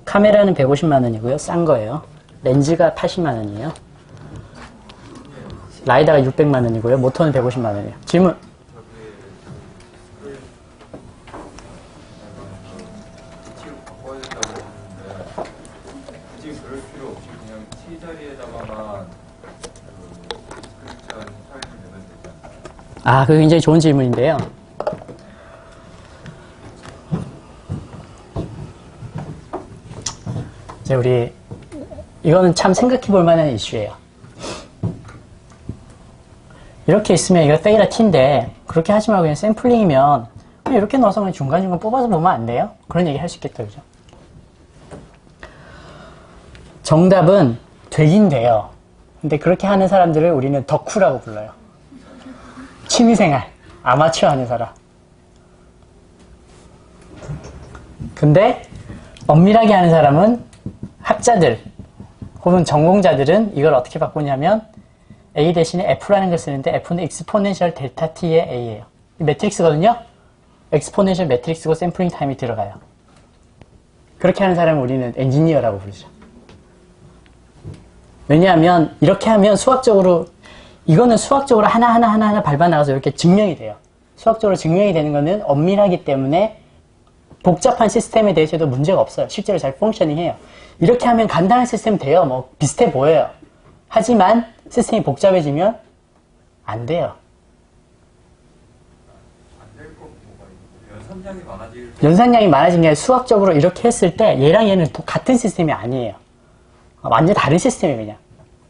카메라는 150만 원이고요. 싼 거예요. 렌즈가 80만 원이에요. 라이다가 600만 원이고요. 모터는 150만 원이에요. 질문. 위치로 바꿔야 된다고 했는데 굳이 그럴 필요 없이 그냥 T 자리에다가만 스크립션 파일을 내면 되지 않나요? 아, 그거 굉장히 좋은 질문인데요. 이제 우리 이거는 참 생각해 볼 만한 이슈예요. 이렇게 있으면 이거 세이라 T인데 그렇게 하지 말고 그냥 샘플링이면 그냥 이렇게 넣어서 그냥 중간중간 뽑아서 보면 안 돼요? 그런 얘기 할 수 있겠다, 그죠? 정답은 되긴 돼요. 근데 그렇게 하는 사람들을 우리는 덕후라고 불러요. 취미생활, 아마추어 하는 사람. 근데 엄밀하게 하는 사람은 학자들 혹은 전공자들은 이걸 어떻게 바꾸냐면 A 대신에 F라는 걸 쓰는데 F는 exponential delta T의 A예요. 매트릭스거든요? exponential 매트릭스고 샘플링 타임이 들어가요. 그렇게 하는 사람은 우리는 엔지니어라고 부르죠. 왜냐하면 이렇게 하면 수학적으로 이거는 수학적으로 하나하나 밟아 나가서 이렇게 증명이 돼요. 수학적으로 증명이 되는 거는 엄밀하기 때문에 복잡한 시스템에 대해서도 문제가 없어요. 실제로 잘 펑셔닝해요. 이렇게 하면 간단한 시스템 돼요. 뭐 비슷해 보여요. 하지만 시스템이 복잡해지면 안 돼요. 안 될 건 뭐가 있고 연산량이 많아질 연산량이 많아진 게 아니라 수학적으로 이렇게 했을 때 얘랑 얘는 같은 시스템이 아니에요. 완전 다른 시스템이에요, 그냥.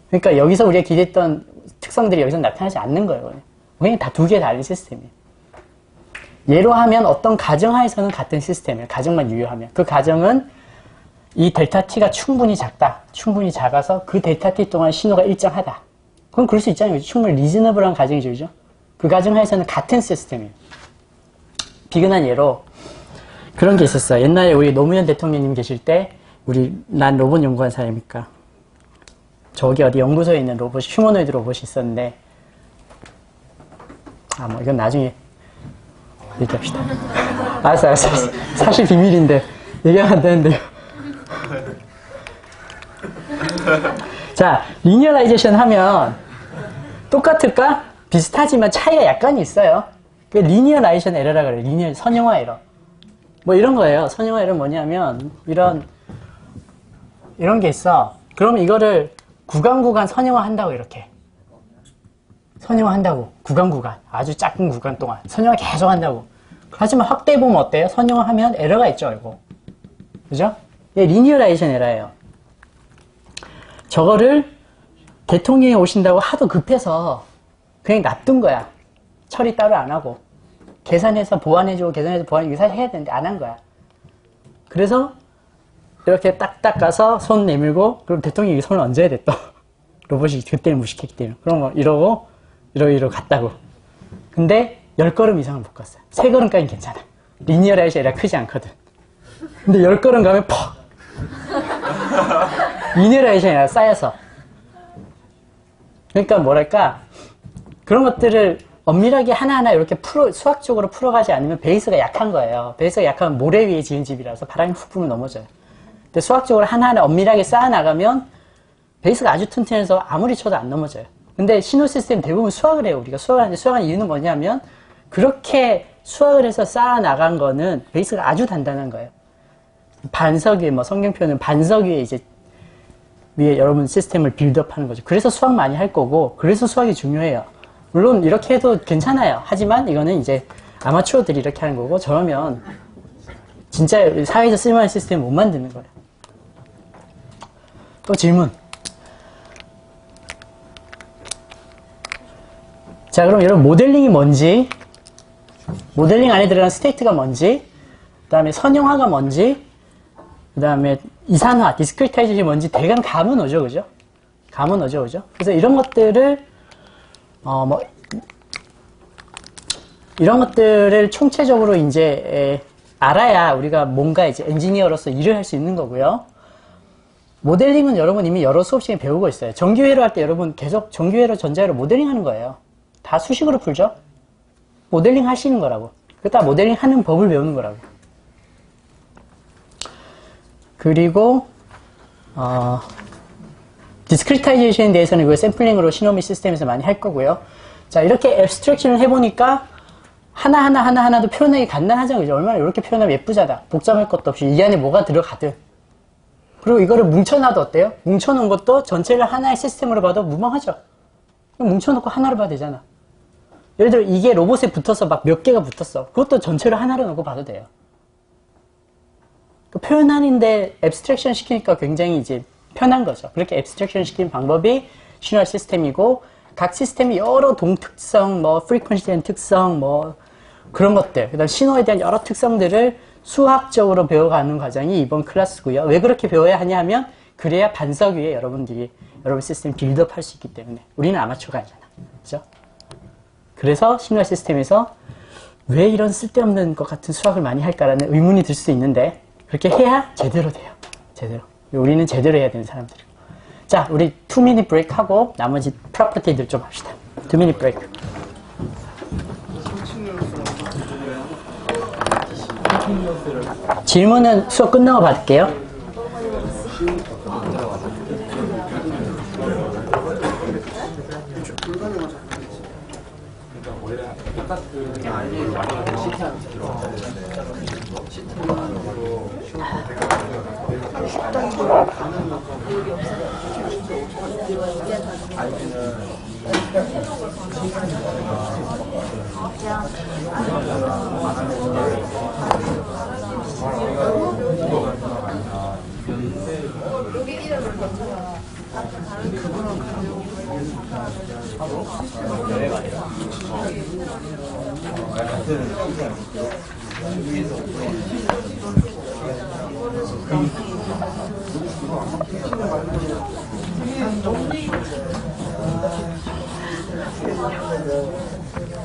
그러니까 여기서 우리가 기대했던 특성들이 여기서 나타나지 않는 거예요. 그냥 다 두 개 다른 시스템이에요. 예로 하면 어떤 가정하에서는 같은 시스템이에요. 가정만 유효하면. 그 가정은 이 델타 T가 충분히 작다. 충분히 작아서 그 델타 T 동안 신호가 일정하다. 그럼 그럴 수 있잖아요. 충분히 리즈너블한 가정이죠. 그죠? 그 가정하에서는 같은 시스템이에요. 비근한 예로 그런 게 있었어요. 옛날에 우리 노무현 대통령님 계실 때 난 로봇 연구한 사람이니까 저기 어디 연구소에 있는 로봇, 휴머노이드 로봇이 있었는데 뭐 이건 나중에 얘기합시다. 알았어. 사실 비밀인데 얘기하면 안 되는데요. 자, 리니어라이제이션 하면 똑같을까? 비슷하지만 차이가 약간 있어요. 그 리니어라이제이션 에러라 그래요. 리니어 선형화 에러. 뭐 이런 거예요. 선형화 에러 뭐냐면 이런 게 있어. 그럼 이거를 구간 선형화 한다고 이렇게. 선형화 한다고. 구간 아주 작은 구간 동안 선형화 계속 한다고. 하지만 확대해 보면 어때요? 선형화 하면 에러가 있죠, 이거. 그죠? 이게 리니어라이제이션 에러예요. 저거를 대통령이 오신다고 하도 급해서 그냥 놔둔 거야. 처리 따로 안 하고. 계산해서 보완해주고 이거 사실 해야 되는데 안 한 거야. 그래서 이렇게 딱딱 가서 손 내밀고 그럼 대통령이 손을 얹어야 돼 또. 로봇이 그때는 무식했기 때문에. 그럼 뭐 이러고 갔다고. 근데 10걸음 이상은 못 갔어요. 3걸음까지는 괜찮아. 리니어라이제이션 에러가 크지 않거든. 근데 10걸음 가면 퍽! 리니어라이제이션 에러가 쌓여서. 그러니까 뭐랄까 그런 것들을 엄밀하게 하나하나 이렇게 수학적으로 풀어가지 않으면 베이스가 약한 거예요. 베이스가 약하면 모래 위에 지은 집이라서 바람이 훅 불면 넘어져요. 근데 수학적으로 하나하나 엄밀하게 쌓아나가면 베이스가 아주 튼튼해서 아무리 쳐도 안 넘어져요. 근데 신호 시스템 대부분 수학을 해요. 우리가 수학을 하는데 수학하는 이유는 뭐냐면 그렇게 수학을 해서 쌓아나간 거는 베이스가 아주 단단한 거예요. 반석 위에 성경표는 반석 위에 위에 여러분 시스템을 빌드업하는 거죠. 그래서 수학 많이 할 거고 그래서 수학이 중요해요. 물론 이렇게 해도 괜찮아요. 하지만 이거는 이제 아마추어들이 이렇게 하는 거고 저러면 진짜 사회에서 쓸만한 시스템을 못 만드는 거예요. 또 질문. 자, 그럼 여러분 모델링이 뭔지, 모델링 안에 들어가는 스테이트가 뭔지, 그 다음에 선형화가 뭔지, 그 다음에 이산화, 디스크리타이제이션이 뭔지 대강 감은 오죠, 그죠? 감은 오죠, 그죠? 그래서 이런 것들을 이런 것들을 총체적으로 이제 알아야 우리가 뭔가 이제 엔지니어로서 일을 할 수 있는 거고요. 모델링은 여러분 이미 여러 수업 시간에 배우고 있어요. 정규회로 할 때 여러분 계속 정규회로 전자회로 모델링 하는 거예요. 다 수식으로 풀죠? 모델링 하시는 거라고. 그거 다 모델링 하는 법을 배우는 거라고. 그리고 디스크리타이제이션에 대해서는 이거 샘플링으로 시노미 시스템에서 많이 할 거고요. 자, 이렇게 앱스트랙션을 해보니까 하나하나도 표현하기 간단하죠. 그죠? 얼마나 이렇게 표현하면 예쁘잖아. 복잡할 것도 없이 이 안에 뭐가 들어가든. 그리고 이거를 뭉쳐놔도 어때요? 뭉쳐놓은 것도 전체를 하나의 시스템으로 봐도 무방하죠. 뭉쳐놓고 하나로 봐도 되잖아. 예를 들어 이게 로봇에 붙어서 막 몇 개가 붙었어. 그것도 전체를 하나로 놓고 봐도 돼요. 그 표현하는데 앱스트랙션 시키니까 굉장히 이제 편한 거죠. 그렇게 앱스트랙션 시키는 방법이 시놉 시스템이고, 각 시스템이 여러 동특성, 뭐 프리퀀시에 대한 특성, 뭐 그런 것들, 그다음 신호에 대한 여러 특성들을 수학적으로 배워가는 과정이 이번 클래스고요. 왜 그렇게 배워야 하냐 면 그래야 반석 위에 여러분들이 여러분 시스템 빌드업 할 수 있기 때문에. 우리는 아마추어가 아니잖아. 그죠? 그래서 시놉 시스템에서 왜 이런 쓸데없는 것 같은 수학을 많이 할까라는 의문이 들 수도 있는데, 그렇게 해야 제대로 돼요. 제대로. 우리는 제대로 해야 되는 사람들이고. 자, 우리 2미닛 브레이크 하고 나머지 프로퍼티들 좀 합시다. 2미닛 브레이크. 질문은 수업 끝나고 받을게요.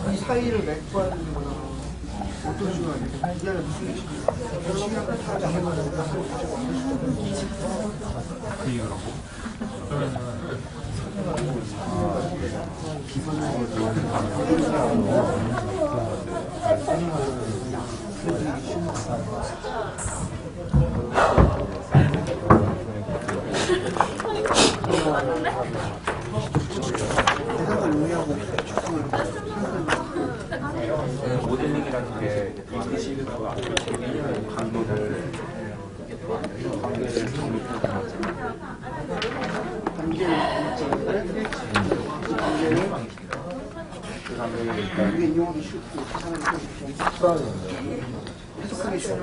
이 사이를 맥과야 되는 거나 어떤 식으로 하는 거야? 이 안에 무슨 시간을 타지 않는 모델링이라는 게 강도를 이게 이용하기 쉽고 해석하기 쉬워.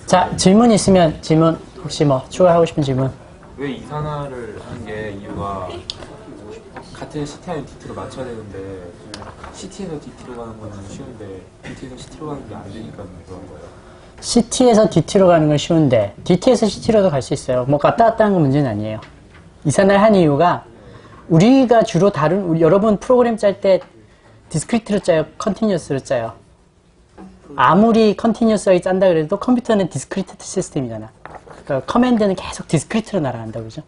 자, 질문 있으면 질문, 혹시 뭐 추가하고 싶은 질문? 왜 이산화를 하는 게 이유가 같은 CT 아니면 DT로 맞춰야 되는데 CT에서 DT로 가는 건 쉬운데 DT에서 CT로 가는 게 안 되니까 그런 거예요. CT에서 DT로 가는 건 쉬운데 DT에서 CT로도 갈 수 있어요. 뭐 갔다 왔다 하는 건 문제는 아니에요. 이산화를 한 이유가 우리가 주로 여러분 프로그램 짤 때 디스크리트로 짜요? 컨티뉴어스로 짜요? 아무리 컨티뉴어스하게 짠다 그래도 컴퓨터는 디스크리트 시스템이잖아. 그러니까 커맨드는 계속 디스크리트로 날아간다, 그죠?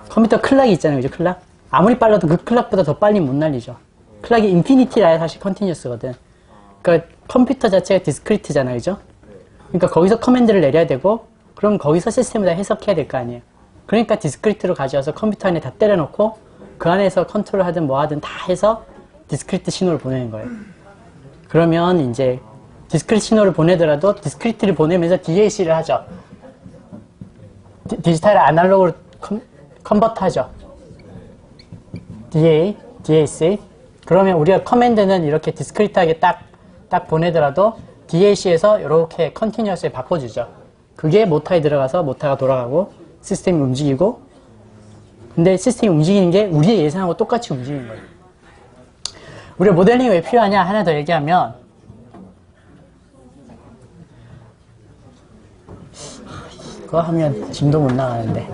컴퓨터 클락이 있잖아요, 그죠? 클락? 아무리 빨라도 그 클락보다 더 빨리 못 날리죠. 클락이 인피니티라야 사실 컨티뉴어스거든. 그러니까 컴퓨터 자체가 디스크리트잖아요, 그죠? 그러니까 거기서 커맨드를 내려야 되고, 그럼 거기서 시스템을 다 해석해야 될 거 아니에요. 그러니까 디스크리트로 가져와서 컴퓨터 안에 다 때려놓고 그 안에서 컨트롤 하든 뭐 하든 다 해서 디스크리트 신호를 보내는 거예요. 그러면 이제 디스크리트 신호를 보내더라도 디스크리트를 보내면서 DAC를 하죠. 디지털 아날로그로 컨버트 하죠. DAC. 그러면 우리가 커맨드는 이렇게 디스크리트하게 딱 보내더라도 DAC에서 이렇게 컨티뉴어스에 바꿔주죠. 그게 모터에 들어가서 모터가 돌아가고 시스템이 움직이고, 근데 시스템이 움직이는 게 우리의 예상하고 똑같이 움직이는 거예요. 우리가 모델링이 왜 필요하냐 하나 더 얘기하면, 그거 하면 짐도 못 나가는데.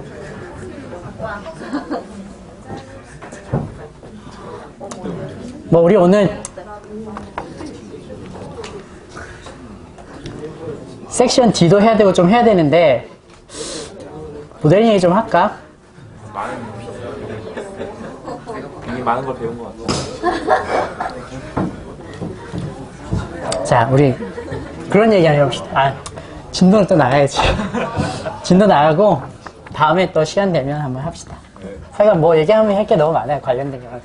뭐 우리 오늘 섹션 D도 해야 되고 좀 해야 되는데 모델링 얘기 좀 할까? 굉장히 많은 걸 배운 것 같아요. 자, 우리 그런 얘기 안 해봅시다. 아, 진도는 또 나가야지. 진도 나가고 다음에 또 시간 되면 한번 합시다. 하여간 뭐 얘기하면 할 게 너무 많아요. 관련된 거.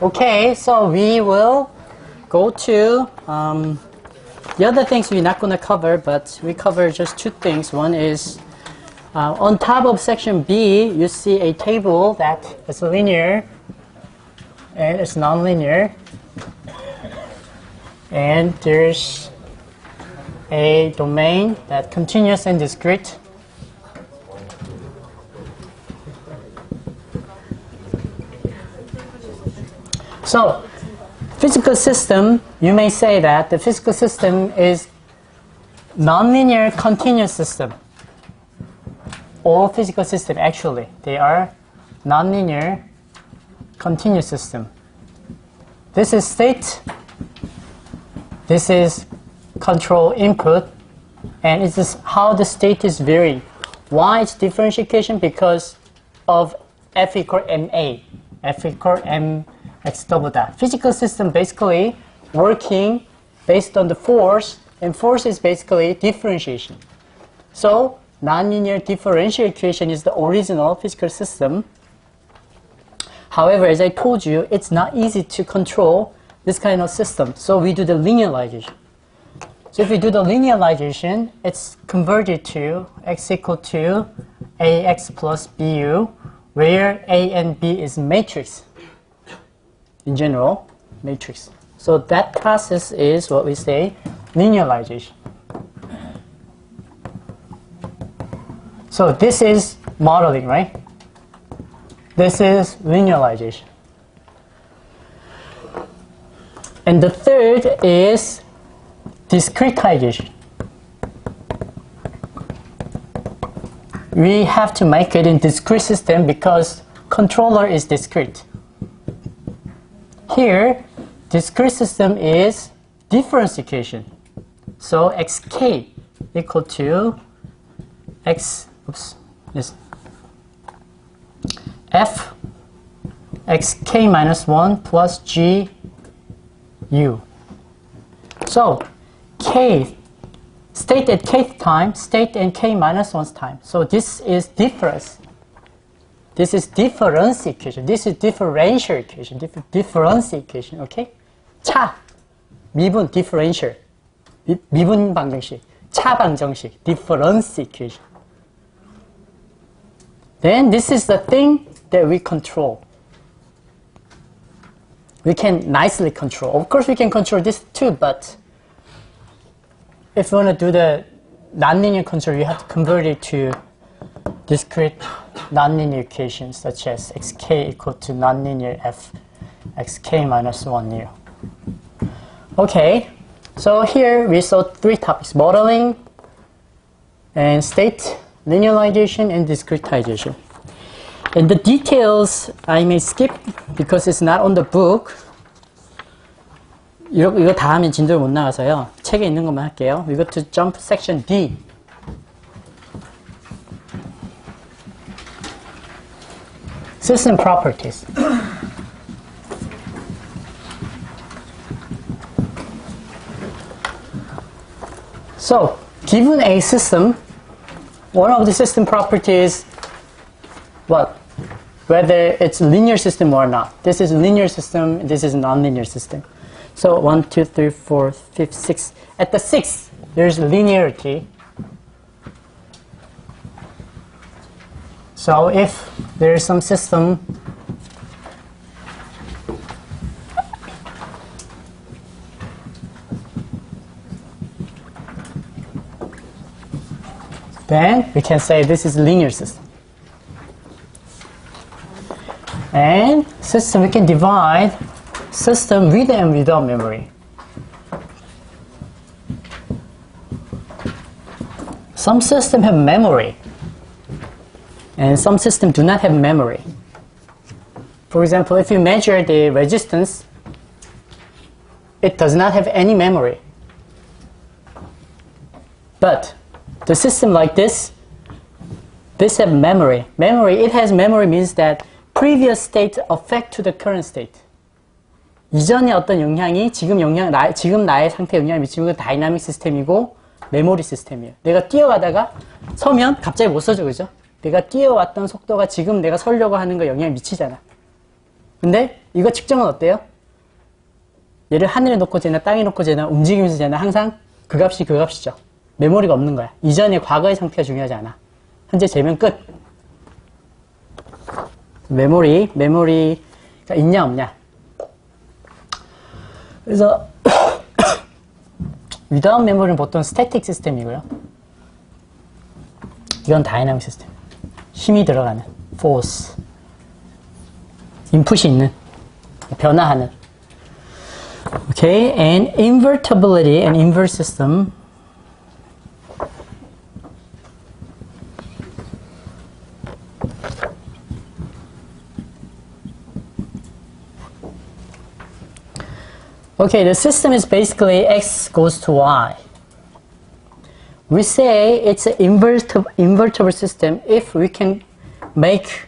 Okay, so we will go to the other things we're not going to cover, but we cover just two things. One is on top of section B, you see a table that is linear and it's nonlinear. And there's a domain that continuous and discrete. So, physical system, you may say that the physical system is nonlinear continuous system. All physical systems actually, they are nonlinear continuous system. This is state, this is control input, and this is how the state is varying. Why it's differentiation? Because of F equal ma, F equal mx double dot. Physical system basically working based on the force, and force is basically differentiation. So nonlinear differential equation is the original physical system. However, as I told you, it's not easy to control this kind of system. So we do the linearization. So if we do the linearization, it's converted to x equal to ax plus bu, where a and b is matrix. In general, matrix. So that process is what we say linearization. So this is modeling, right? This is linearization. And the third is discretization. We have to make it in discrete system because controller is discrete. Here, discrete system is differentiation. So xk equal to f xk minus 1 plus g u. So k, state at kth time, state in k minus 1's time. So this is difference. This is difference equation. This is differential equation. Difference equation. Okay? 차, 미분 differential. 미분 방정식. 차 방정식. Difference equation. Then this is the thing that we control. We can nicely control. Of course we can control this too, but if you want to do the nonlinear control, you have to convert it to discrete nonlinear equations such as xk equal to nonlinear f xk minus 1 u. Okay, so here we saw three topics: modeling, and state, linearization, and discretization. And the details I may skip because it's not on the book. 이거 다 하면 진도를 못 나가서요. 책에 있는 것만 할게요. We go to jump section D. System properties. So, given a system, one of the system properties, what? Whether it's linear system or not. This is linear system, this is nonlinear system. So 1, 2, 3, 4, 5, 6. At the 6th, there's linearity. So if there's some system then we can say this is linear system. And system, we can divide system with and without memory. Some systems have memory, and some systems do not have memory. For example, if you measure the resistance it does not have any memory. But the system like this have memory. It has memory means that previous state affect to the current state. 이전의 어떤 영향이 지금 나의 상태에 영향을 미치는 건 다이나믹 시스템이고 메모리 시스템이에요. 내가 뛰어가다가 서면 갑자기 못 서죠, 그죠? 내가 뛰어왔던 속도가 지금 내가 서려고 하는 거 영향을 미치잖아. 근데 이거 측정은 어때요? 얘를 하늘에 놓고 재나 땅에 놓고 재나 움직이면서 재나 항상 그 값이 그 값이죠. 메모리가 없는 거야. 이전의 과거의 상태가 중요하지 않아. 현재 재면 끝. 메모리가 있냐 없냐. 그래서 without memory는 보통 static 시스템이고요. 이건 다이나믹 시스템. 힘이 들어가는 force. 인풋이 있는 변화하는. Okay, and invertibility and inverse system. Okay, the system is basically x goes to y. We say it's an invertible system if we can make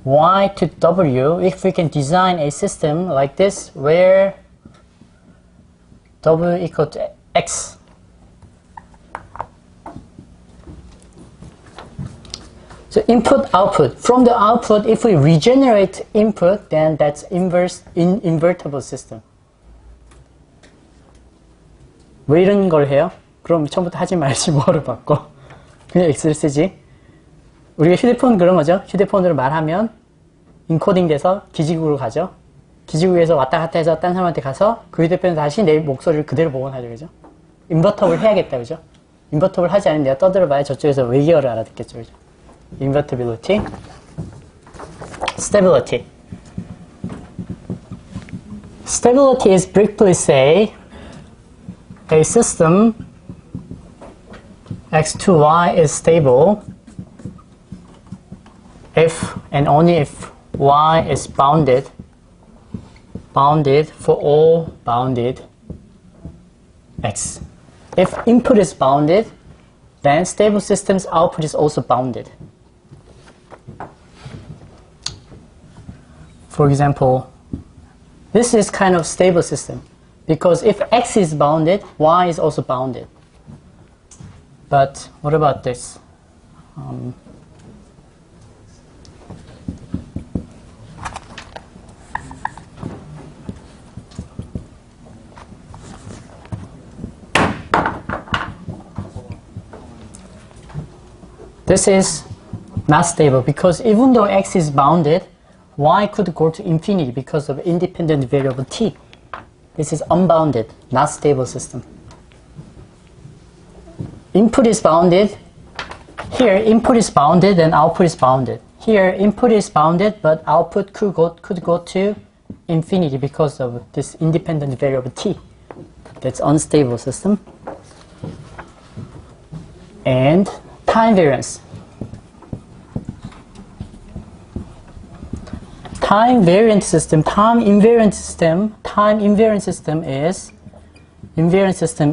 y to w, if we can design a system like this where w equal to x. So input, output. From the output, if we regenerate input, then that's invertible system. 왜 이런 걸 해요? 그럼 처음부터 하지 말지 뭐를 바꿔. 그냥 X를 쓰지. 우리가 휴대폰 그런 거죠. 휴대폰으로 말하면 인코딩 돼서 기지국으로 가죠. 기지국에서 왔다 갔다 해서 딴 사람한테 가서 그 휴대폰에서 다시 내 목소리를 그대로 복원하죠. 그죠? 인버터블 해야겠다. 그죠? 인버터블 하지 않으면 내가 떠들어봐야 저쪽에서 외계어를 알아듣겠죠. 그죠? Invertibility. Stability. Stability is briefly say a system x to y is stable if and only if y is bounded for all bounded x. If input is bounded, then stable system's output is also bounded. For example, this is kind of stable system. Because if x is bounded, y is also bounded. But what about this? This is not stable because even though x is bounded, y could go to infinity because of independent variable t. This is unbounded, not stable system. Input is bounded. Here, input is bounded and output is bounded. Here, input is bounded, but output could go to infinity because of this independent variable t. That's unstable system. And time variance. Time invariant system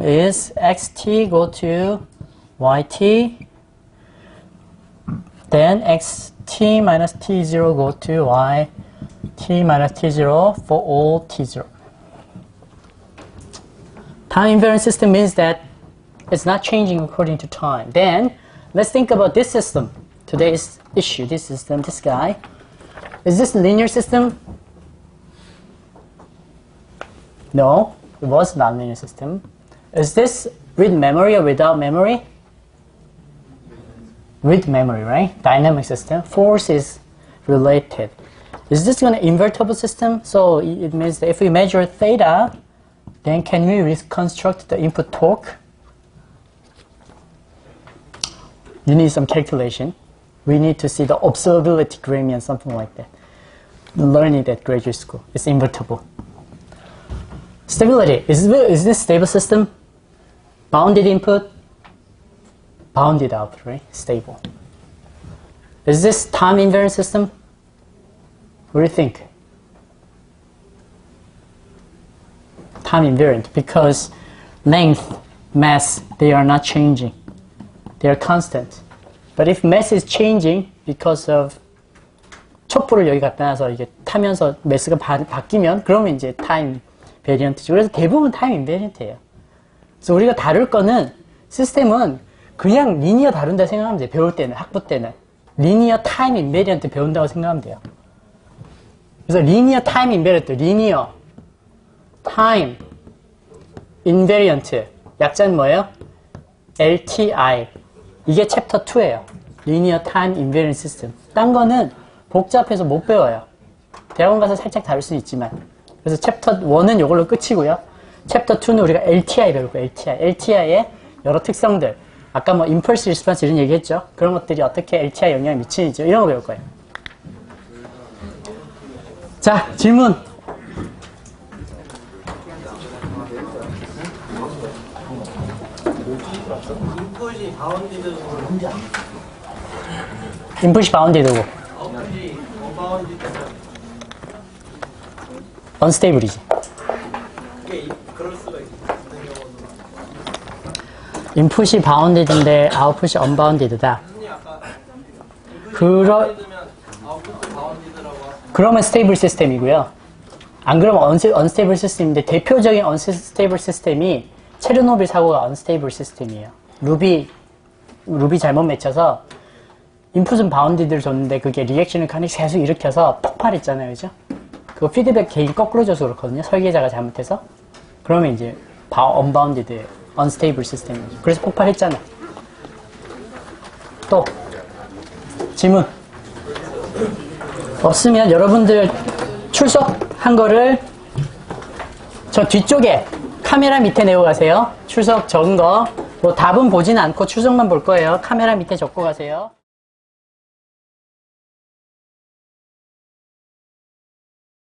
is xt go to yt, then xt minus t0 go to yt minus t0 for all t0. Time invariant system means that it's not changing according to time. Then let's think about this system. Today's issue, this system, this guy. Is this a linear system? No, it was not a linear system. Is this with memory or without memory? With memory, right? Dynamic system. Force is related. Is this an invertible system? So it means that if we measure theta, then can we reconstruct the input torque? You need some calculation. We need to see the observability gradient, something like that. Learn it at graduate school. It's invertible. Stability. Is this stable system? Bounded input, bounded output, right? Stable. Is this time invariant system? What do you think? time invariant because length, mass, they are not changing. They are constant. But if mass is changing because of 촛불을 여기 갖다 놔서 이게 타면서 매스가 바뀌면 그러면 이제 타임 베리언트죠. 그래서 대부분 타임 인베리언트예요. 그래서 우리가 다룰 거는 시스템은 그냥 리니어 다룬다 생각하면 돼요. 배울 때는, 학부 때는. 리니어 타임 인베리언트 배운다고 생각하면 돼요. 그래서 리니어 타임 인베리언트, 리니어 타임 인베리언트 약자는 뭐예요? LTI. 이게 챕터 2예요. 리니어 타임 인베리언트 시스템. 딴 거는 복잡해서 못 배워요. 대학원 가서 살짝 다룰 수는 있지만. 그래서 챕터 1은 이걸로 끝이고요. 챕터 2는 우리가 LTI 배울 거예요. LTI. LTI의 여러 특성들. 아까 뭐 impulse response 이런 얘기 했죠. 그런 것들이 어떻게 LTI 영향을 미치는지 이런 거 배울 거예요. 자, 질문. 인풋이 바운디드고 언스테이블이지. 인풋이 바운디드인데 아웃풋이 언바운디드다. 그러면 스테이블 시스템이고요. 안 그러면 언스테이블 시스템인데 대표적인 언스테이블 시스템이 체르노빌 사고가 언스테이블 시스템이에요. 루비 잘못 맺혀서 인풋은 바운디드를 줬는데 그게 리액션을 계속 일으켜서 폭발했잖아요. 그죠? 그거 피드백 개인 거꾸로 줘서 그렇거든요. 설계자가 잘못해서. 그러면 이제 언바운디드, 언스테이블 시스템이죠. 그래서 폭발했잖아. 또 질문 없으면 여러분들 출석한 거를 저 뒤쪽에 카메라 밑에 내고 가세요. 출석 적은 거. 뭐 답은 보진 않고 출석만 볼 거예요. 카메라 밑에 적고 가세요.